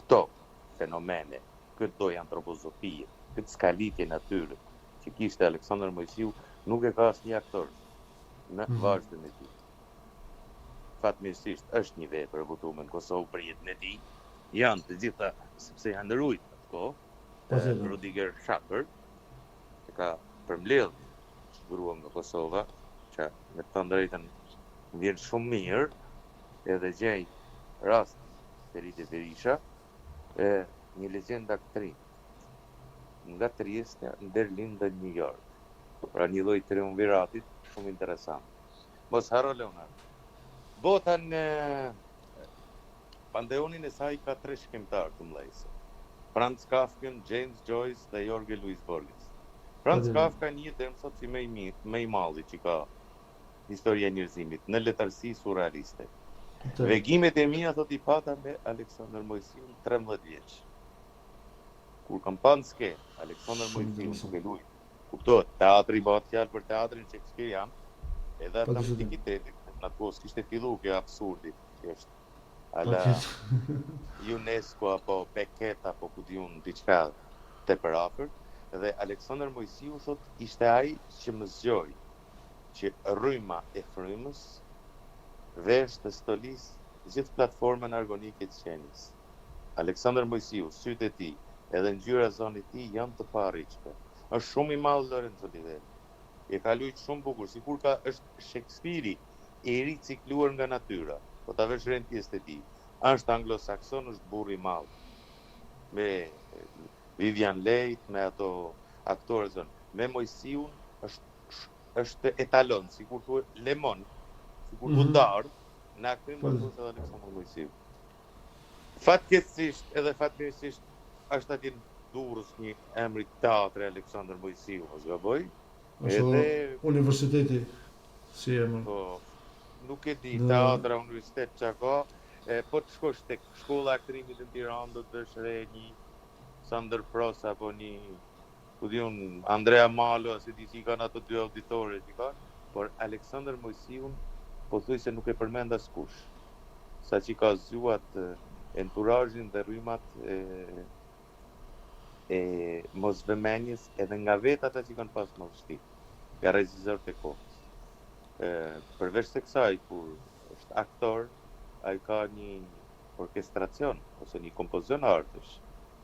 Këto fenomene, këtë doj antropozofie, këtë skalitje natyre që kishte Aleksandër Mojsiu, nuk e ka asnjë aktor në vazhdën e tij. Fatmirësisht është një vepër e votuar në Kosovë për jetën e tij. Janë të gjitha sepse janë ndërruajt ato. Rudiger Shaker që ka përmbledh zhvuruar nga Kosova, që me të thënë drejtën vjen shumë mirë, edhe gjej rast Feriti Berisha, një legjend aktrin nga Trieste në Berlin dhe New York. Pra një lloj triumviratit shumë interesant. Mos haro Leonard. Bota në panteonin e saj ka 3 shkrimtar të mëdhenj. Franz Kafka, James Joyce dhe Jorge Luis Borges. Franz Kafka një deri më sot si më i malli që ka historia e njerëzimit në letarësi surrealiste. Vegimet e mia thot I pata me Aleksandër Mojsiun 13 vjeç. Kur kam pa në ske, Aleksandër Mojsiun duke luajtur. Kuptohet, teatri bëhet fjalë për teatrin shakespearian, edhe ata antikitetin. Në atë kohë kishte filluar kjo absurdi, që është ala UNESCO apo Beckett apo ku diun diçka tepër afër, dhe Aleksandër Mojsiu thot ishte ai që më zgjoi që rryma e frymës, vesh të stolis, gjithë platformën argonike të qenies. Aleksandër Mojsiu, sytë e tij, edhe ngjyra e zonit e tij janë të parritshme. Është shumë I madh Lorenzo Livelli. E ka luajtur shumë bukur, sikur ka është Shakespeare I ricikluar nga natyra. Po ta vesh rend pjesë e tij. Është anglosakson, është burr I madh. Me Vivian Leigh, me ato aktorë zonë. Me Mojsiun është etalon, sikur thuhet Lemon, sikur Budar, në aktrim bërkues edhe Aleksandër Mojsiu. Fatkeqësisht edhe fatmirësisht është aty në Durrës një emri teatri Aleksandër Mojsiu, mos gaboj. Edhe universiteti si emër. Po, nuk e di, teatra universitet çka ka, po të shkosh tek shkolla e aktrimit në Tiranë do të vesh re një Sander Pros apo një ku diun Andrea Malo, si di si kanë ato dy auditore që kanë, por Aleksandër Mojsiun po thuaj se nuk e përmend askush. Saqë ka zgjuat enturazhin dhe rrymat e mosvëmendjes edhe nga vetë ata që kanë pas moshtri, nga regjisorët e kohës. Përveç se kësaj, kur është aktor, ai ka një orkestracion ose një kompozicion artësh,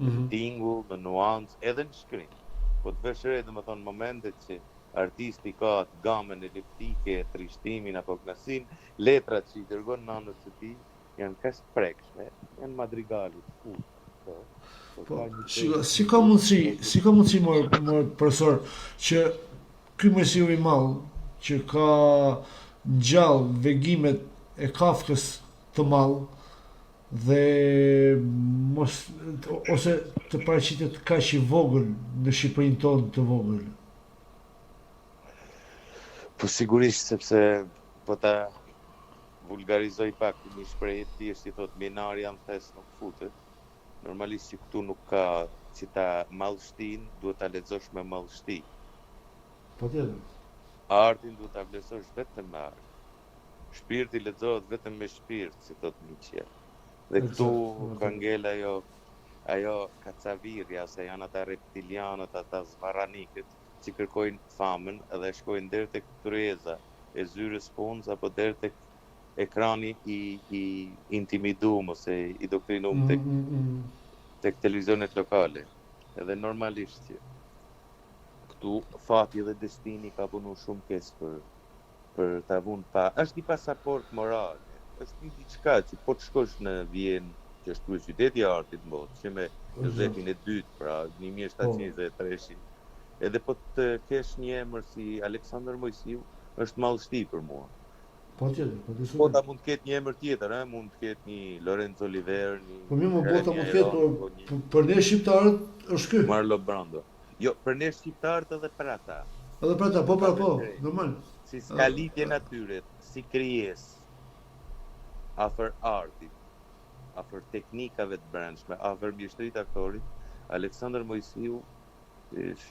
në tingull, në nuancë, edhe në shkrim. Po të vesh re, domethënë momentet që artisti ka atë gamën eliptike, trishtimin apo knasin, letrat që I dërgon në anët të tij janë kaq të prekshme, janë madrigalit. Po, si ka mundësi më profesor që ky Mojsiu I madh që ka gjallë vegimet e Kafkës të madh dhe ose të paraqitet kaq I vogël në Shqipërinë tonë të vogël. Po sigurisht sepse po ta vulgarizoj pak një shprehje të thjeshtë I thot minari janë thes nuk futet. Normalisht që këtu nuk ka që ta mallshtin, duhet ta lexosh me mallshti. Patjetër. Artin duhet ta vlerësosh vetëm me art. Shpirti lexohet vetëm me shpirt, si thot Nietzsche. Dhe këtu ka ngel ajo kacavirja, se janë ata reptilianët, ata zvaranikët, që kërkojnë famën edhe shkojnë deri tek kryeza e zyrës punës apo deri tek ekrani I intimidum ose I doktrinum tek televizionet lokale. Edhe normalisht që këtu fati dhe destini ka punu shumë keq për ta vënë pa. Është një pasaport moral. Është një diçka që po të shkosh në Vjenë, që është kryeqyteti I artit në botë, që me Jozefin e dytë, pra 1723, edhe po të kesh një emër si Aleksandër Mojsiu, është mallësti për mua. Po ta mund të ketë një emër tjetër, mund të ketë një Lorenzo Oliver, një po mirë, bota mund të ketë, për ne shqiptarët është ky. Marlon Brando. Jo, për ne shqiptarët edhe për ata. Edhe për ata, po, normal. Si skalitje natyre, si krijesë, afër artit, afër teknikave të brendshme, afër mjeshtrisë të aktorit, Aleksandër Mojsiu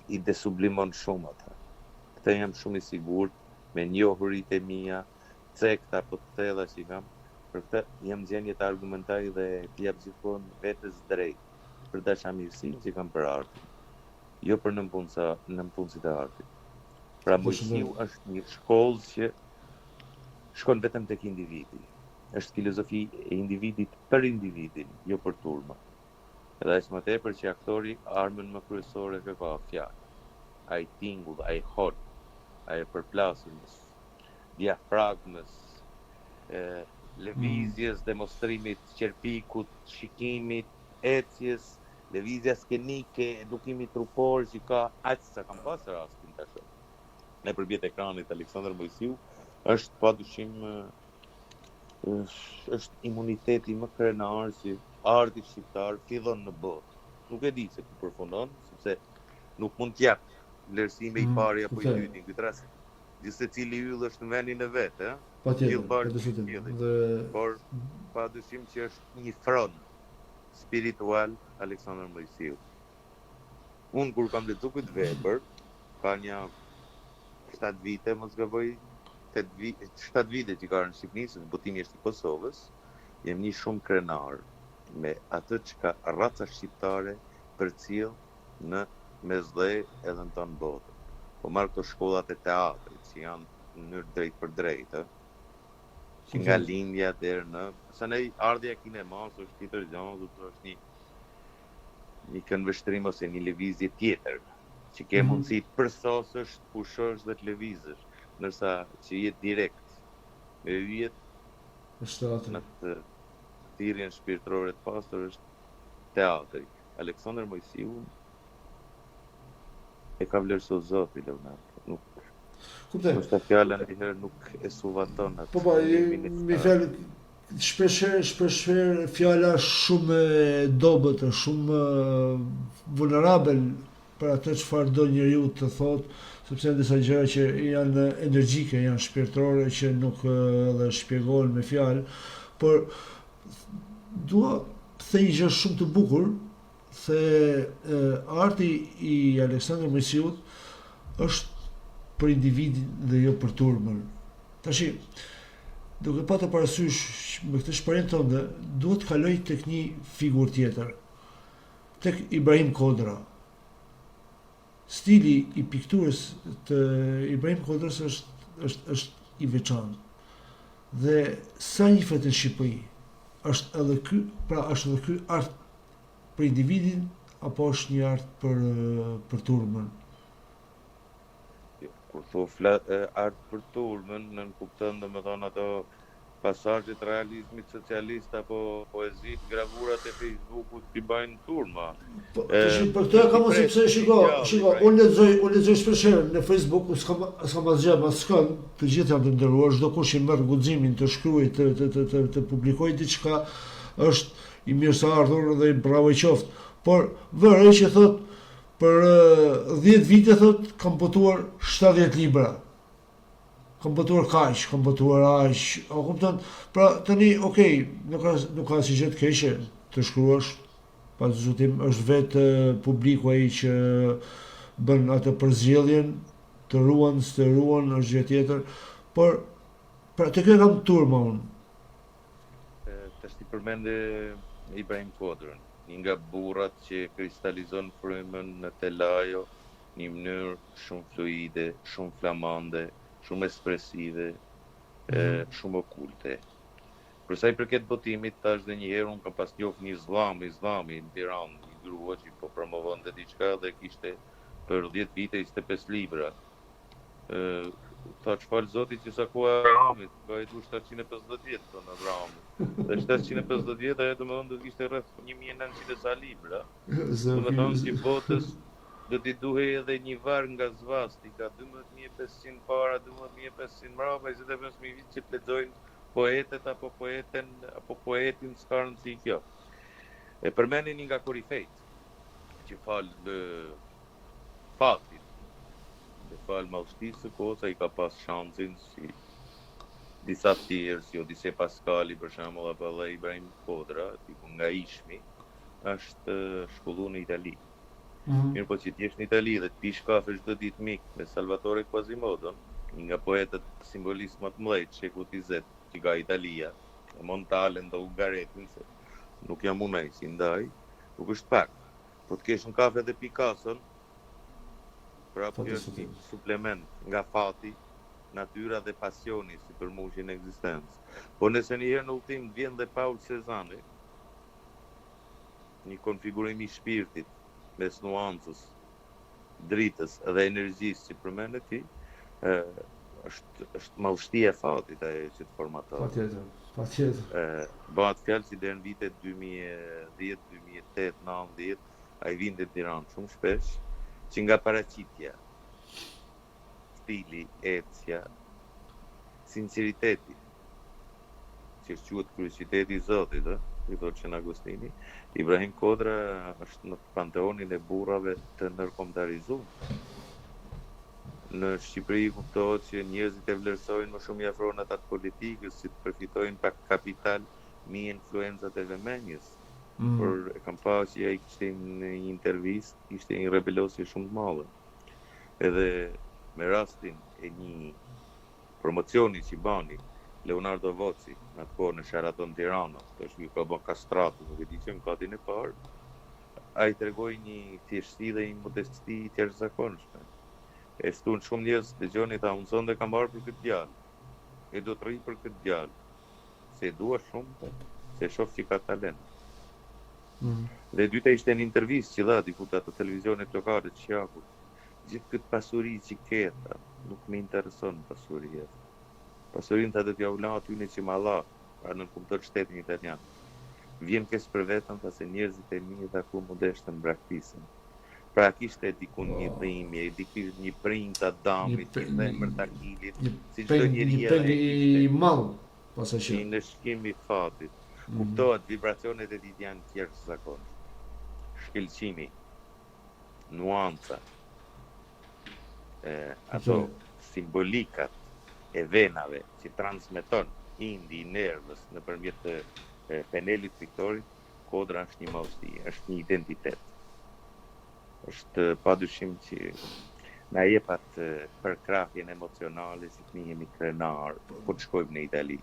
I desublimon shumë ata. Këtë jam shumë I sigurt, me njohuritë e mia, cekta apo të thella që kam, për këtë jam gjendje të argumentoj dhe t'i jap gjithmonë vetes drejt për dashamirësinë që kam për artin, jo për nëmpunësit e artit. Pra Mojsiu është një shkollë që shkon vetëm tek individi. Është filozofi e individit për individin, jo për turma. Edhe aq më tepër që aktori armën më kryesore që ka fjalë. Ai tingull, ai hot, ai përplasjes, diafragmës, lëvizjes, demonstrimit, qerpikut, shikimit, ecjes, lëvizja skenike, edukimit trupor që ka aq sa kam pas rastin tash. Nëpërmjet ekranit Aleksandër Mojsiu është padyshim është imuniteti më krenar që arti shqiptar fillon në botë. Nuk e di se ku përfundon, sepse nuk mund t'jap vlerësime i pari apo i dyti në këtë rast. Gjithse cili yll është në vendin e vet, por padyshim që është një front spiritual Aleksandër Mojsiu. Unë kur kam lexuar këtë vepër, ka një 7 vite, mos gaboj, 7 vite që ka në Shqipëri, se botimi është i Kosovës, jem një shumë krenar me atë që ka raca shqiptare përcjell në mesdhe edhe në tonë botë. Po marrë këto shkollat e teatrit, që janë në mënyrë drejt për drejtë, që nga lindja deri në... Sa ne ardhja kinemas është tjetër gjë, është një këndvështrim ose një lëvizje tjetër, që ke mundësi të përsosësh, të pushosh dhe të lëvizësh, ndërsa që jetë direkt me hyjet në të thirrjen shpirtërore të pastër është teatri. Aleksandër Mojsiu e ka vlerësuar Zoti Leonardo. Nuk kuptoj. Është fjala ndonjëherë nuk e suvaton atë. Po, mi fal shpesh fjala shumë e dobët, shumë vulnerabel për atë çfarë do njeriu të thotë, sepse disa gjëra që janë energjike, janë shpirtërore që nuk edhe shpjegohen me fjalë, por dua të thëj një gjë shumë të bukur, se arti i Aleksandër Mojsiut është për individin dhe jo për turmën. Tashi, duke patur parasysh me këtë shprehje tënde, duhet të kaloj tek një figurë tjetër, tek Ibrahim Kodra. Stili i pikturës të Ibrahim Kodrës është i veçantë. Dhe sa njihet në Shqipëri, është edhe ky art për individin apo është një art për turmën? Kur thof art për turmën, nën kupton domethënë ato pasazhet realizmit socialist apo poezit, gravurat e Facebookut që bajnë turma. Për këtë kam ose pse shiko, unë lexoj shpeshherë në Facebook, s'kam asgjë mas kënd, të gjithë janë të nderuar, çdo kush i merr guximin të shkruajë, të publikojë diçka, është i mirëseardhur dhe i bravo i qoftë. Por vërë që thot për 10 vite thot kam botuar 70 libra. Kam botuar kaq, kam botuar aq, o kupton? Pra tani, okay, nuk ka asgjë të keqe të shkruash, pa zotim, është vetë publiku ai që bën atë përzgjedhjen, të ruan, s'të ruan, është gjë tjetër, por pra të kjo kam turma unë. Tash ti përmende Ibrahim Kodrën, një nga burrat që kristalizon frymën në telajo, një mënyrë shumë fluide, shumë flamande, shumë espresive, shumë okulte. Për sa i përket botimit, tash dhe njëherë unë kam pas njoh një islami në Tiranë, një grua që po promovonte diçka dhe kishte për 10 vite 25 libra. Tha çfarë Zoti që sa ku Abrahamit, ka jetu 750 vjet ton Abrahami. Dhe 750 vjet ajo domethënë do të kishte rreth 1900 sa libra. Domethënë që botës do t'i duhej edhe një varg nga zvastika, 12.500 para, 12.500 mbrapa, 25.000 vit që lexojnë poetet apo poeten apo poetin, s'ka rëndësi kjo. E përmenin një nga korifejt, që falë fatit, dhe falë madhështisë së kohës, ai ka pas shansin si disa tjerë, si Odisej Paskali, për shembull, apo edhe Ibrahim Kodra, tipu nga Ishmi, është shkollu në Itali. Mirë po që t'jesh në Itali dhe t'pish kafe çdo ditë mik me Salvatore Quasimodo, një nga poetët simbolist më të mëdhenj të shekut 20 që ka Italia, e Montalen dhe Ugaretin, se nuk jam unë ai si ndaj, nuk është pak. Po të kesh në kafe dhe Picasson, Pra kjo është një suplement nga fati, natyra dhe pasioni si për mushin e ekzistencë. Po nëse njëherë në ultim vjen dhe Paul Cezanne, një konfigurim i shpirtit mes nuancës, dritës dhe energjisë që përmendet ti, është madhështia e fatit ajo që të formaton. Patjetër. Bëhet fjalë si deri në vitet 2010, 2008, 90, ai vinte në Tiranë shumë shpesh, që nga paraqitja, stili, ecja, sinceriteti, që quhet kryqëziteti i Zotit, i thotë Shën Agostini, Ibrahim Kodra është në panteonin e burrave të ndërkombëtarizuar. Në Shqipëri kuptohet që njerëzit e vlerësojnë më shumë i afrohen ata të politikës, si të përfitojnë pak kapital mi influencat e vëmendjes. Por e kam parë që ai kishte një intervistë, ishte një rebelosje shumë të madhe. Edhe me rastin e një promocioni që bani Leonardo Voci, në atë kohë në Sheraton Tirana, të është një ka bën kastratu, nuk e di që në katin e parë, ai tregoi një thjeshtësi dhe një modesti të jashtëzakonshme. E stun shumë njerëz dëgjoni tha unë sonde kam marrë për këtë djalë. E do të rri për këtë djalë. Se e dua shumë, se shoh që ka talent. Dhe e dyta ishte një intervistë që dha diku te ato televizionet lokale të Shqipërisë. Gjithë këtë pasuri që keta, nuk më intereson pasuria. Pasurinë ta do t'ja ula aty në Qimalla, pra në kupton shtetin italian. Vjen kes për vetëm ta se njerëzit e mirë ta ku modeshtën braktisën. Pra kishte dikun një dhimbje, një prind të Adamit, një zemër të Akilit, si çdo njeri një peng i madh, pasaqë. Një ndëshkim i fatit. Kuptohet vibracionet e tij janë të jashtëzakonshme. Shkëlqimi, nuanca, ato simbolikat e venave që transmeton indi i nervës nëpërmjet penelit piktorit, Kodra është një madhësi, është një identitet. Është padyshim që na jep atë përkrahjen emocionale si të jemi krenar, po të shkojmë në Itali.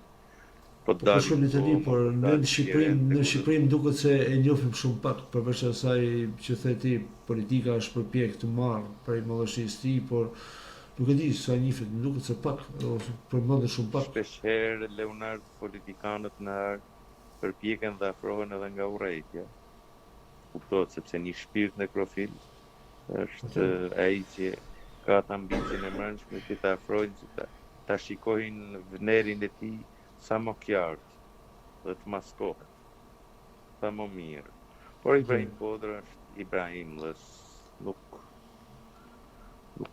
Po shkojmë në Itali, por në Shqipëri më duket se e njohim shumë pak, përveç asaj që the ti, politika është përpjek të marrë prej madhështisë tij, por nuk e di sa njihet, më duket se pak, ose përmendet shumë pak. Shpeshherë Leonard politikanët na përpjeken dhe afrohen edhe nga urrejtja. Kuptohet sepse një shpirt nekrofil është ai që ka të ambicien e mbrëmshme që të afrojnë, që ta shikojnë vënerin e tij sa më qartë dhe të maskohet sa më mirë. Por Ibrahim Kodra është Ibrahim dhe nuk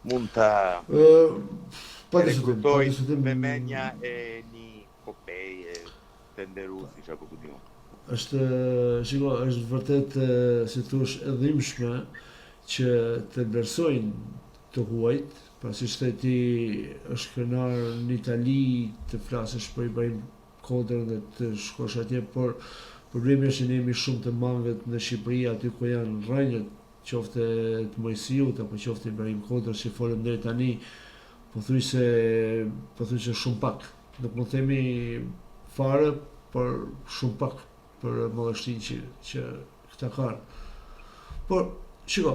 mund ta rekrutojnë me menja e një Popeje të nderuesi apo ku diun. Është vërtet, si thosh, e dhimbshme që të vlerësojnë të huajt, pasi shteti është krenar në Itali të flasësh për Ibrahim Kodrën dhe të shkosh atje, por problemi është që ne jemi shumë të mangët në Shqipëri, aty ku janë rrënjët, qofte të Mojsiut apo qofte Ibrahim Kodrës që folën deri tani, po thuj se shumë pak. Nuk mund themi fare, por shumë pak për modështinë që këta kanë. Por, shiko,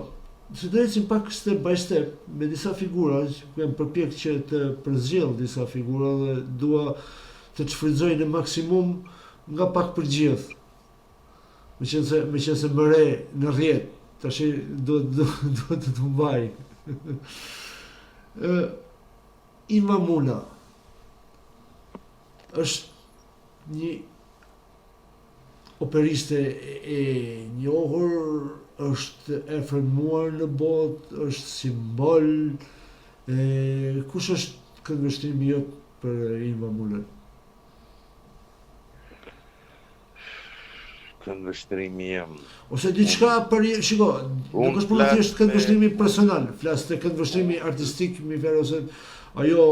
se do ecim pak step by step me disa figura, ku jam përpjek që të përzgjell disa figura dhe dua të shfrytëzoj në maksimum nga pak për gjithë. Meqense më re në rrjet, tash do të mbaj. Imamula është një operiste e njohur, është e frëmuar në botë, është simbol. Kush është këndvështrimi jot për Imamulën? Këndvështrimi jam. Ose diçka për, shiko, nuk është për thjesht këndvështrimi personal, flas te këndvështrimi artistik, mi fjalë ose ajo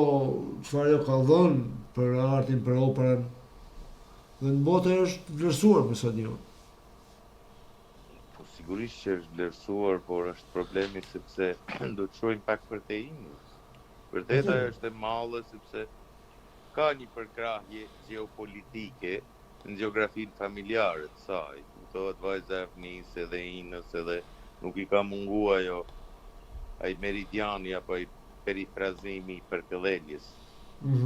çfarë ajo ka dhënë për artin, për operën. Dhe në botë është vlerësuar me sa diun. Po sigurisht që është vlerësuar, por është problemi sepse do të shojmë pak për te imës. Vërteta është e madhe sepse ka një përkrahje gjeopolitike në gjeografinë familjare të saj. Kuptohet vajza e fëmisë edhe inës edhe nuk I ka munguar ajo ai meridiani apo ai perifrazimi I përkëdheljes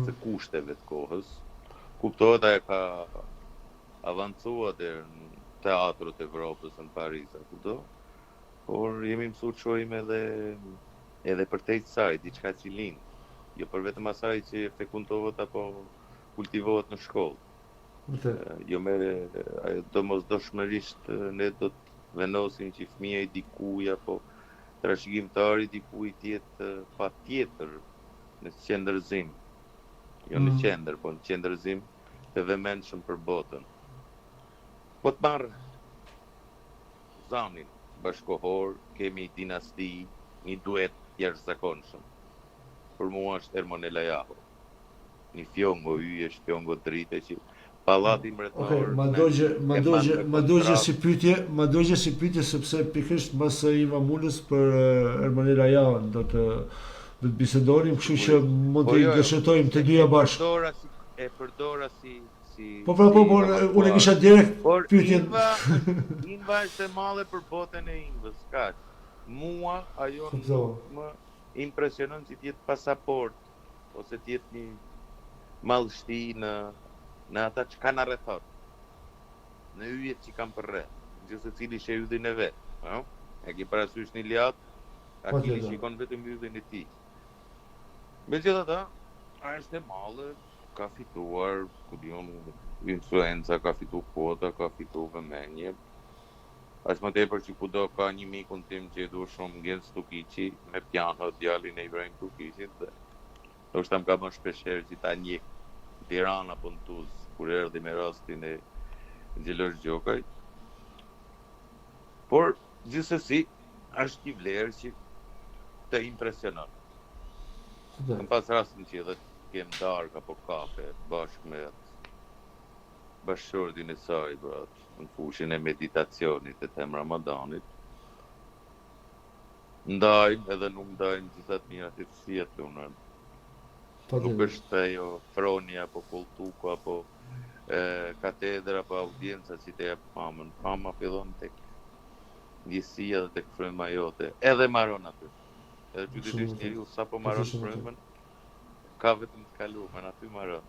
të kushteve të kohës. Kuptohet ai ka avancuar deri në teatrët e Evropës në Paris, kupto? Por jemi mësuar të shohim edhe përtej saj, diçka që lind. Jo për vetëm asaj që fekundohet apo kultivohet në shkollë. Jo me domosdoshmërisht ne do të vendosim që fëmia I dikuj apo trashëgimtari dikuj të jetë patjetër në qendërzim. Jo në qendër, po në qendërzim të vëmendshëm për botën. Po të marr zanin bashkohor, kemi dinasti, një duet jashtëzakonshëm. Për mua është Ermonela Jaho. Një fjongo yje, fjongo drite që pallati mbretëror. Ma dogje si pyetje sepse pikërisht mbas Imamulës për Ermonela Jahon do të bisedonim, kështu që mund të dëshirojmë të dyja bashkë. E përdora si Po, unë kisha direkt pyetjen. Inva është e madhe për botën e Invës, kaq. Mua ajo më impresionon që të jetë pasaport ose të jetë një mallështi në ata që kanë rrethot. Në yjet që kanë përre, gjithë se cili shë ydhin e vet, no? E ki parasysh një liat, akili shikon vetëm ydhin e tij. Megjithatë, ai është e madhe, ka fituar, ku diun, influenca, ka fituar kuota, ka fituar vëmendje. As më tepër që kudo ka një mikun tim që e du shumë Ngel Stukiqi me piano, djalin e Ibrahim Tukiqit dhe ndoshta më ka bën shpeshherë që ta njeh Tirana apo në Tuzë, kur erdhi me rastin e Xhelosh Gjokaj. Por gjithsesi është një vlerë që të impresionon. Kam pas rastin që edhe kem darkë apo kafe bashkë me bashkëshortin e saj, në fushin e meditacionit e tem Ramadanit. Ndajmë edhe nuk ndajmë gjithat një atësijet të unën. Nuk është ajo fronja apo kultuku apo katedra apo audienca që të jep pamën. Pama fillon tek ndjesia dhe tek fryma jote. Edhe maron aty. Edhe qytetisht njeriu sapo maron frymën, ka vetëm të kaluar, aty maron.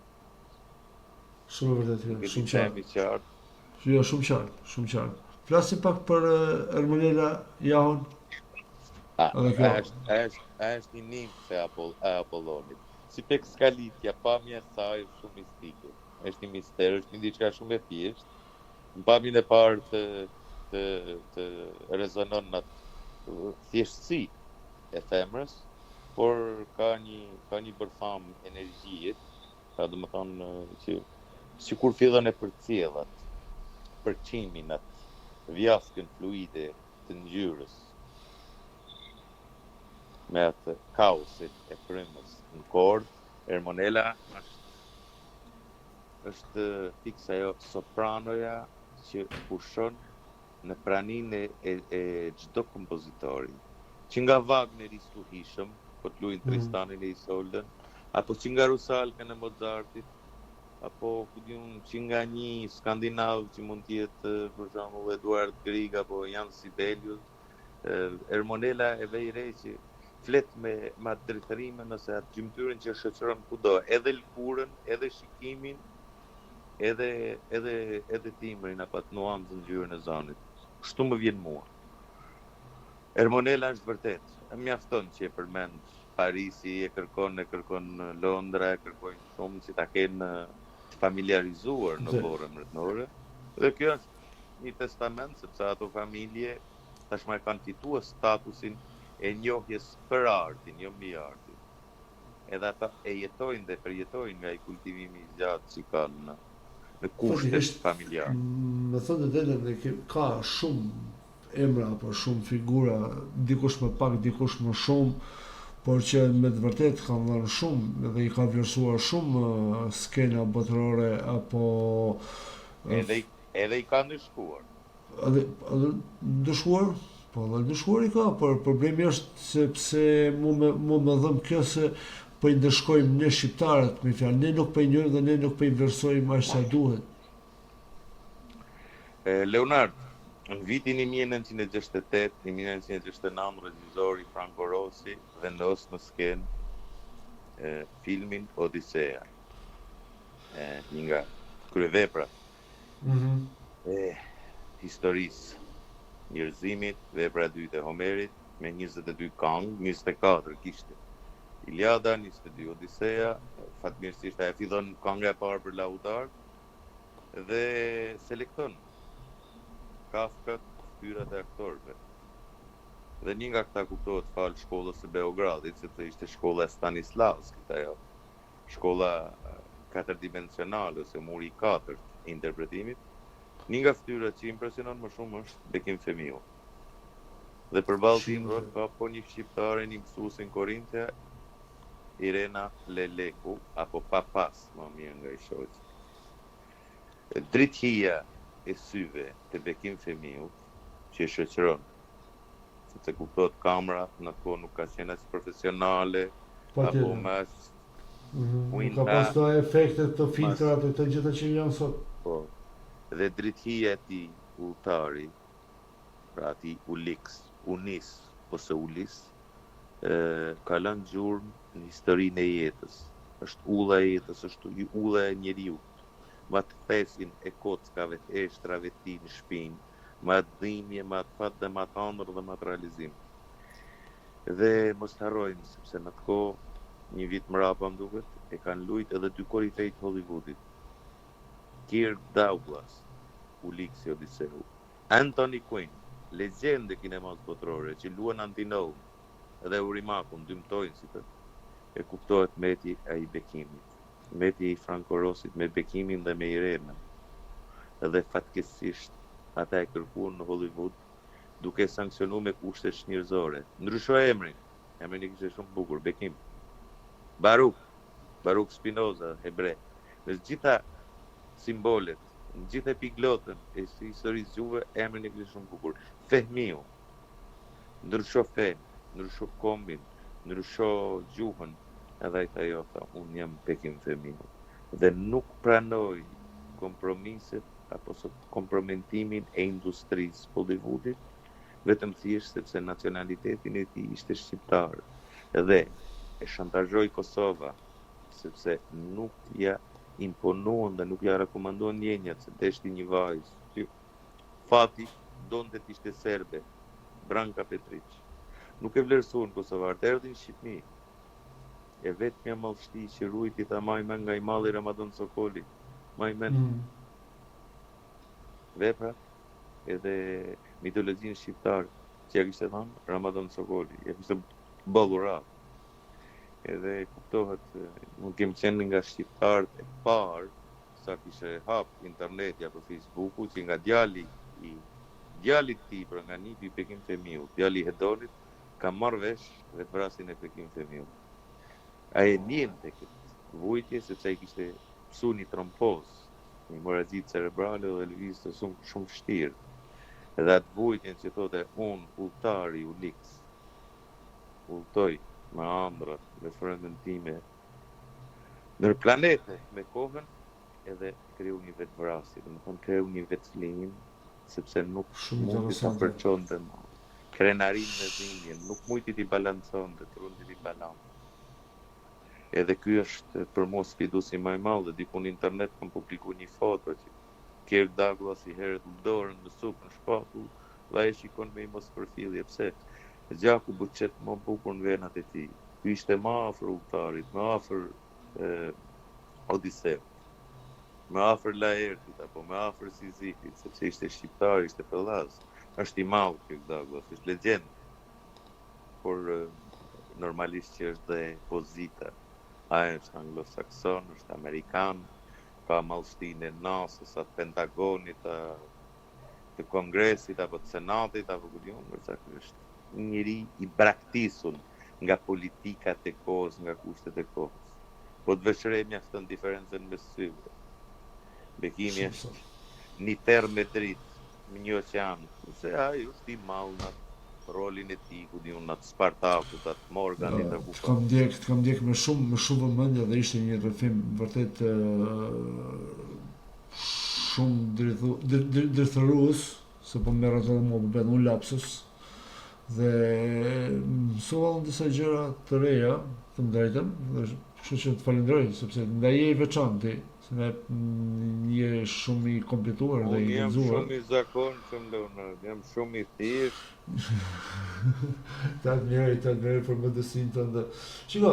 Shumë vërtet, shumë qartë. Jo, shumë qartë. Flasim pak për Ermonela Jahon. Është një nimf e Apollonit. Si tek skalitja, pamja e saj është shumë mistike. Është një mister, është një diçka shumë e thjeshtë. Në pamjen e parë të rezonon në thjeshtësi e femrës, por ka një bërtham energjie, ka domethënë që sikur fillon e përcjellat, përqimin atë vjaskën fluide të ngjyrës me atë kaosit e frymës në kord. Ermonela është fiks ajo sopranoja që pushon në praninë e çdo kompozitori. Që nga Wagner I stuhishëm, po të luajnë Tristanin e Isolden, apo që nga Rusalka në Mozartit, apo që nga një skandinav që mund të jetë për shembull Eduard Grieg apo Jan Sibelius, Ermonela e vej re që flet me atë drejtërimin ose atë gjymtyrën që shoqëron kudo, edhe lkurën, edhe shikimin, edhe timrin apo atë nuancën në ngjyrën e zanit. Kështu më vjen mua. Ermonela është vërtet, mjafton që e përmend Parisi, e kërkon Londra, e kërkojnë shumë që ta kenë familiarizuar në borën mretnore. Dhe kjo është një testament, sepse ato familje tashmë kanë fituar statusin e njohjes për artin, jo mbi artin. Edhe ata e jetojnë dhe përjetojnë nga I kultivimi I gjatë që kanë në kushtet familjare. Me thënë të drejtën, ka shumë emra apo shumë figura, dikush më pak, dikush më shumë, por që me të vërtet kanë dhënë shumë dhe I ka vlerësuar shumë skena botërore apo edhe I ka ndëshkuar. Edhe ndëshkuar? Po, edhe ndëshkuar I ka, por problemi është sepse mu me dhëmë kjo se po I ndëshkojmë ne shqiptarët, me fjalë, ne nuk po I njohim dhe ne nuk po I vlerësojmë aq sa duhet. Leonard, Në vitin 1968, 1969, regjizori Franco Rossi vendos në skenë filmin Odisea, një nga kryeveprat e historisë njerëzimit, vepra e dytë e Homerit, me 22 këngë, 24 kishte. Iliada, 22 Odisea, fatmirësisht ajo fillon kënga e parë për Laudar dhe selekton Kafka fytyrat e aktorëve. Dhe një nga këta kuptohet fal shkollës së Beogradit, sepse ishte shkolla e Stanislavskit, ajo shkolla katërdimensionale ose muri i katërt i interpretimit. Një nga fytyrat që impresionon më shumë është Bekim Femiu. Dhe përballë tij rol ka po një shqiptare, një mësuese në Korinthia, Irena Leleku, apo Papas, më mirë nga i shoqi. Drithia e syve të Bekim Femiu, që e shoqëron, sepse kuptohet kamera në atë kohë nuk ka qenë as profesionale, apo mas Nuk ka pas të efektet të filtrat e të gjitha që janë sot. Po. Dhe drithia e tij udhëtari, pra ati Unis ose Ulis, ka lënë gjurmë në historinë e jetës. Është ulla e jetës, është ulla e njeriut. Ma të thesin e kockave, të eshtrave të tij në shpinë, ma të dhimbje, ma të fat dhe ma të ëndër dhe ma të realizim. Dhe mos të harrojmë, sepse në atë kohë, një vit mrapa më duket, e kanë luajtur edhe dy korifejt Hollywoodit. Kirk Douglas, Uliksi Odiseu, Anthony Quinn, legjende kinemas botërore që luan Antinov dhe Eurimakun dymtojnë si të e kuptohet meti ai Bekimit. Meti i Franco Rossit me Bekimin dhe me Irenën. Dhe fatkeqësisht ata e kërkuan në Hollywood duke sankcionuar me kushte njerëzore. Ndryshoi emrin. Emri kishte shumë bukur, Bekim. Baruch Spinoza, hebre. Me gjitha simbolet, në gjitha epiglotën e historisë gjuhëve, emrin e kishte shumë bukur. Fehmiu. Ndrysho fen, ndrysho kombin, ndrysho gjuhën, edhe ai tha jo, tha, unë jam Bekim Femiu. Dhe nuk pranoi kompromiset apo kompromentimin e industrisë Hollywoodit, vetëm thjesht sepse nacionalitetin e tij ishte shqiptar. Dhe e shantazhoi Kosova, sepse nuk ja imponuan dhe nuk ja rekomanduan njenjat se deshti një vajzë. Fati donte të ishte serbe, Branka Petric. Nuk e vlerësuan kosovarët, erdhin në Shqipëni. E vetmja mallështi që ruajti ta majmen nga i malli Ramadan Sokoli. Majmen. Vepra edhe mitologjinë shqiptare që ja kishte thënë Ramadan Sokoli, ja kishte bollur. Edhe kuptohet, nuk kem qenë nga shqiptarët e parë sa kishe hap interneti apo Facebooku që nga djali i tij, pra nga nipi i Bekim Femiu, djali i Hedonit, ka marrë vesh vetvrasjen e Bekim Femiu. Ai njente këtë vujtje sepse ai kishte mësuar një trompoz, një hemorragji cerebrale dhe lëvizte shumë vështirë. Edhe atë vujtjen që thote unë udhëtari Uliks, udhëtoj me ëndrat, me frëndën time, nër planete, me kohën, edhe kreu një vetë vrasje, dhe më thonë kreu një vetë flimin, sepse nuk mundi të përqonte më. Krenarin me zinjen, nuk mujti t'i balancon dhe të rundi t'i balans. Edhe ky është për mos fidusi më i madh, dhe diku në internet kam publiku një foto që Kirk Douglas i herët dorën në supë në shpatull, dhe e shikon me i mos përfillje, pse? Gjaku buqet më bukur në venat e tij. Ky ishte më afër udhëtarit, më afër Odiseut, më afër Laertit apo më afër Sizifit, sepse ishte shqiptar, ishte pellaz. Është i madh ky Douglas, është legjend. Por normalisht që është dhe pozita. Ai është anglosakson, është amerikan, ka mallështinë e NASA-s, atë Pentagonit, të Kongresit apo të Senatit apo ku diun, përsa ky është një njeri i braktisur nga politikat e kohës, nga kushtet e kohës. Po të vëshërej mjafton diferencën mes syve. Bekimi është një terë me dritë, me një oqean, se ai është i madh në rolin e tij, ku diun atë Spartakut, atë Morganit apo ku. Kam ndjek me shumë vëmendje dhe ishte një rrëfim vërtet shumë drithërues se po merret edhe mua, po bëhet un lapsus. Dhe mësova unë disa gjëra të reja, të drejtën, dhe kështu që të falenderoj, sepse ndaj je i veçantë, se ne je shumë i kompletuar dhe i Unë jam lexuar. shumë i zakonshëm, Leonard, jam shumë i thjeshtë. Të admiroj për modestinë tënde. Shiko,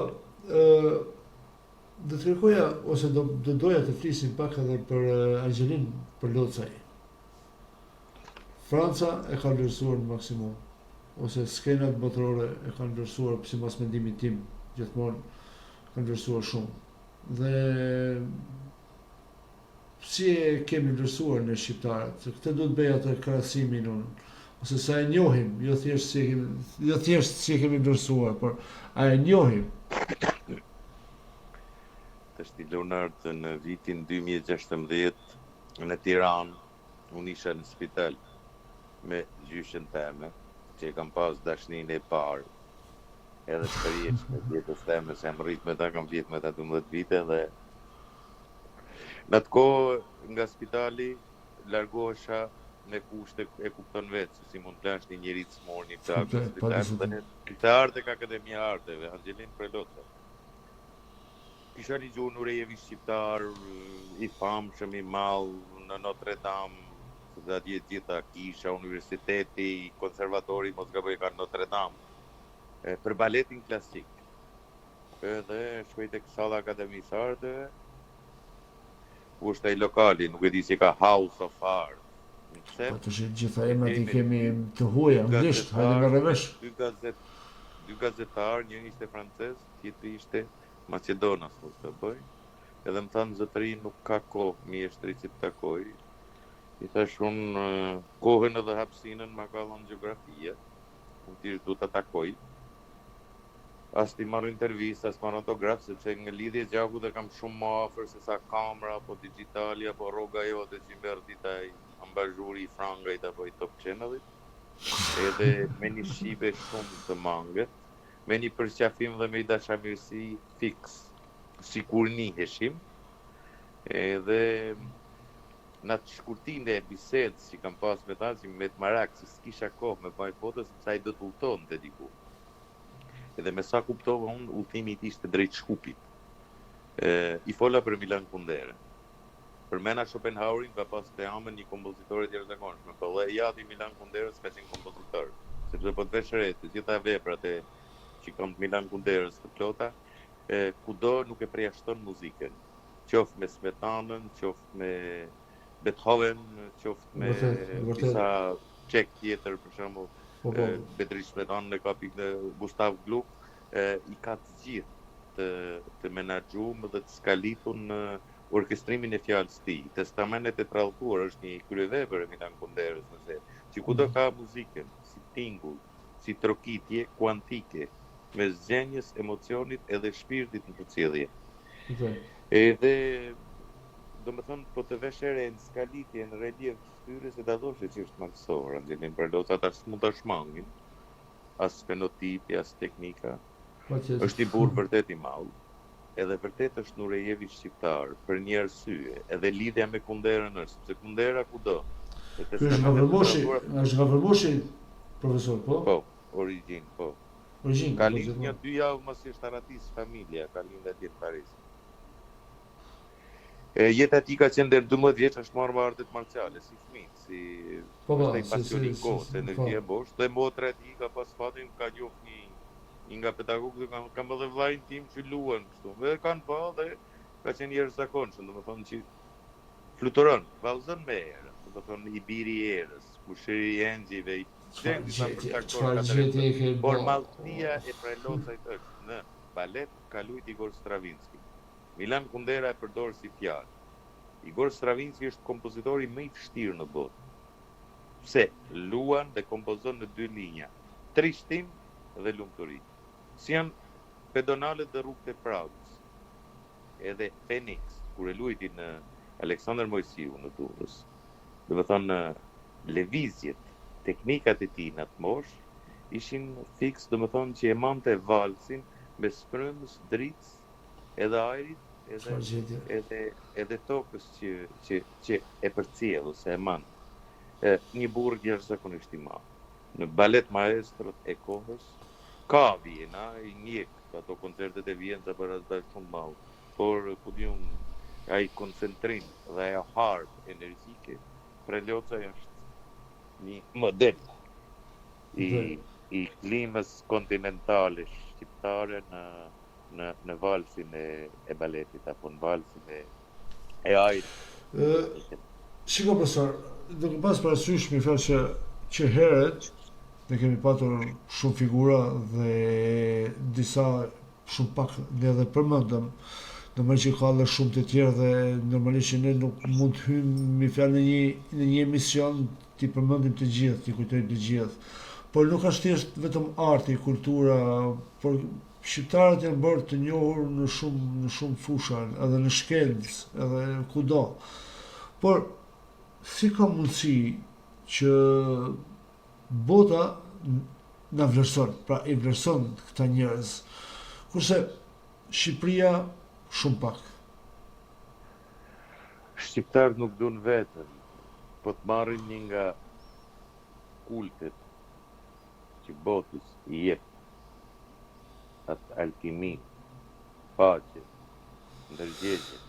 do të kërkoja ose do doja të flisim pak edhe për Angelin, për Locaj. Franca e ka vlerësuar në maksimum, ose skenat botërore e kanë vlerësuar, sipas mendimit tim, gjithmonë kanë vlerësuar shumë. Dhe si e kemi vlerësuar në shqiptarët, se këtë duhet bëj atë krahasimin unë, ose sa e njohim, jo thjesht si e kemi vlerësuar, por a e njohim. Tashti Leonard, në vitin 2016 në Tiranë, unë isha në spital me gjyshen teme, që e kam pas dashnin e parë, edhe të përjeq me vjetës teme, se jam rrit me ta, kam vjet me ta 12 vite, dhe në atë kohë nga spitali largohesha me kushte e kupton vetë, si mund të lash një njeri të smor një plak në spital, dhe të arte ka Akademia e Arteve, Angelin Prelota. Kisha një gjuhë Nurejevi shqiptar, i famshëm, i mallë në Notre Dame, dhe atje gjitha kisha, universiteti, konservatori, mos gaboj ka Notre Dame, për baletin klasik. Edhe shkoj tek salla Akademisë së Arteve, ku është ai lokali, nuk e di si ka House of Art. Po të gjitha emrat i kemi të huaja, anglisht, hajde me rrevesh. Dy gazetar, njëri ishte francez, tjetri ishte Macedonas, mos të bëj. Edhe më thanë zotëri nuk ka kohë, mjeshtri që të takoj. I thash unë kohën edhe hapësinën ma ka dhënë gjeografia. Unë thjesht du të takoj. As ti marrë intervistë, as marrë autograf, sepse nga lidhje gjaku dhe kam shumë më afër se sa kamera, apo digitali, apo rroga jote që mberdhit ai ambazhuri i frangajt apo i Top Channelit. Edhe me një shipe shumë të mangët, me një përqafim dhe me i dashamirësi fix, si kur njiheshim, edhe në atë shkurtin e bisedës që kam pas me ta, që me të marak, që s'kisha kohë me baj foto, sepse ai do të udhton të diku. Edhe me sa kuptova unë, udhimi i tij ishte drejt Shkupit. I fola për Milan Kundera. Për mena Schopenhauerin ka pas të amën një kompozitor të jashtëzakonshëm, po dhe jati Milan Kunderës ka qenë kompozitor, sepse po të vesh re, të gjitha veprat e që kam të Milan Kunderës të plota, kudo nuk e përjashton muzikën, qoftë me Smetanën, qoftë me Beethoven, qoftë me disa çek tjetër, për shembull, Petri Smetanën e ka pikë Gustav Gluck, i ka të gjithë të menaxhuar dhe të skalitur në orkestrimin e fjalës tij. Testamentet e trallkuar është një kryevepër e Milan Kunderës, nëse që kudo ka muzikën, si tingull, si trokitje kuantike, me zgjenjes emocionit edhe shpirtit në përcjellje. Edhe, do më thënë, po të vesh re në skalitje, në relief shtyres e dadoshe që është mangësor, Angelin Prelota, ata s'mund të shmangin, as fenotipi, as teknika, është i burr vërtet i madh. Edhe vërtet është Nurejevi shqiptar, për një arsye, edhe lidhja me Kunderën është, sepse Kundera kudo. Është nga Vërmoshi, profesor, po? Po, origin, po. Origin, ka lind një 2 javë mos është aratis familja, ka lind atje në Paris. Jeta e tij ka qenë deri 12 vjeç, është marrë me artet marciale, si fëmijë, si është i pasionik se energjia bosh, dhe motra e tij ka pas fatin, ka njohur një nga pedagogët, kam edhe vllajin tim që luan kështu. Dhe kanë pa dhe ka qenë njerëz zakonshëm, domethënë që fluturon, vallëzon me erë, domethënë i biri i erës, kushëri i engjëve, por mallësia e Prelocajt është në balet ka luajt Igor Stravinski. Milan Kundera e përdor si fjalë. Igor Stravinski është kompozitori më i vështirë në botë. Pse? Luan dhe kompozon në 2 linja, trishtim dhe lumturi. Si janë pedonalet dhe rrugët e Pragës. Edhe Phoenix, kur e luajti në Aleksandër Mojsiu në Durrës. Do të thonë lëvizjet, teknikat e tij në atë moshë ishin fiks, do të thonë që e mante valsin me sprymës, dritës, edhe ajrit, edhe tokës që e përcjell ose e man. një burg jashtëzakonisht i madh. Në balet maestrët e kohës ka Vjena, i njeh ato koncertet e Vjenës për atë shumë madh, por ku diun ai koncentrim dhe ajo harp energjike Preloca është një model i klimës kontinentale shqiptare në valsin e baletit apo në valsin e ajrit. Shiko profesor, duke pas parasysh mi fjalë që herët ne kemi patur shumë figura dhe disa shumë pak ne edhe përmendëm, normalisht që ka dhe shumë të tjerë dhe normalisht që ne nuk mund të hymë mi fjalë në një emision t'i përmendim të gjithë, t'i kujtojmë të gjithë. Por nuk është thjesht vetëm arti, kultura, por shqiptarët janë bërë të njohur në shumë fusha, edhe në shkencë, edhe kudo. Por si ka mundësi që bota na vlerëson, pra i vlerëson këta njerëz, kurse Shqipëria shumë pak. Shqiptarët nuk duan vetën, po të marrin një nga kultet që botës i jep atë alkimi, paqe, ndërgjegje,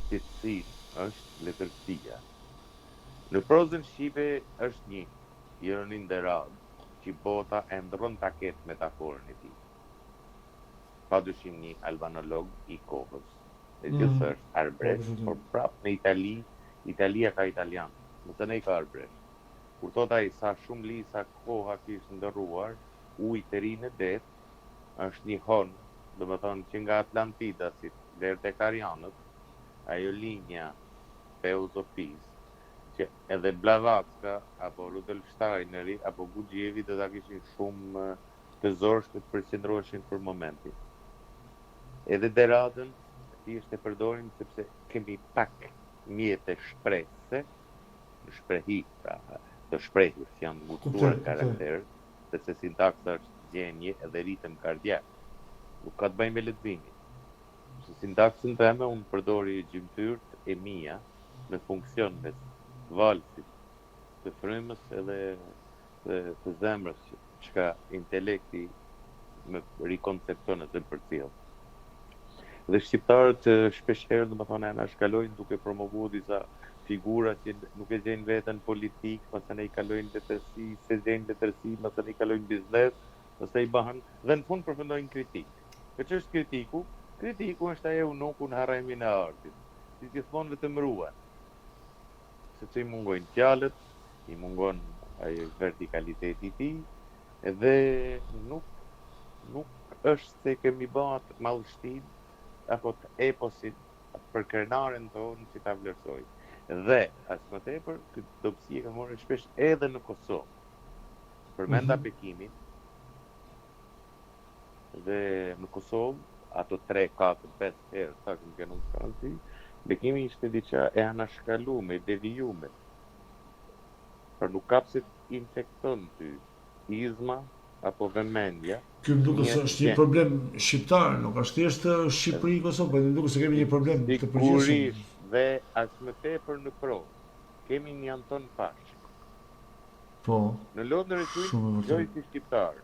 qetësi është letërsia. Në prozën shqipe është një ironin dhe radhë që bota e ndron ta ketë metaforën e tij. Padyshim një albanolog i kohës. E gjithë është Arbrecht, por prapë në Italia ka italian, nëse ne ka Arbrecht. Kur thot ai sa shumë li sa koha kishte ndërruar, ujë të rinë det është një hon, domethënë që nga Atlantidasit deri tek Arianët, ajo linja filozofisë që edhe Blavatsky apo Rudolf Steineri apo Guxhevi do ta kishin shumë të zorsh të përqendroheshin për momentin. Edhe deradën thjesht e përdorim sepse kemi pak mjete shprehse, shprehi, pra të shprehjes janë ngushtuar karakter, sepse sintaksa është gjenje edhe ritëm kardiak. Nuk ka të bëjë me leximin. Se sintaksën teme unë përdori gjymtyrët e mia në funksion mes valsit, të frymës edhe të zemrës, çka intelekti me rikoncepton atë përcjell. Dhe shqiptarët shpeshherë domethënë na shkalojnë duke promovuar disa figura që nuk e gjejnë veten politik, pastaj i kalojnë letërsi, se gjejnë letërsi, pastaj i kalojnë biznes, pastaj i bëhen dhe në fund përfundojnë kritik. Që është kritiku? Kritiku është ajo unuku në harrimin e artit. Si gjithmonë vetëm ruan. Sepse i mungojnë fjalët, i mungon ajo vertikaliteti i tij, dhe nuk është se kemi bërë atë madhështin apo të eposit për krenaren tonë që ta vlerësoj. Dhe as më tepër këtë dobësi e ka marrë shpesh edhe në Kosovë. Përmenda Bekimin, dhe në Kosovë ato 3, 4, 5 herë sa që kanë kanë Bekimi ishte diçka e anashkalume, e devijume. Për nuk kapsit infekton ty izma apo vëmendja. Ky më duket se është një problem shqiptar, nuk është thjesht Shqipëri Kosovë, por më duket se kemi një problem të përgjithshëm. Sigurisht, dhe as më tepër në provë. Kemi një Anton Pashk. Po. Në Londër e Shqipërisë, gjojti shqiptar,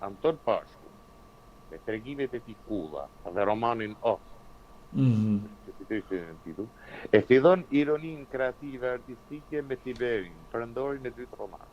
Anton Pashku, me tregimet e tij kulla dhe romanin Off. E fillon ironinë kreative artistike me Tiberin, perendorin e dytë roman.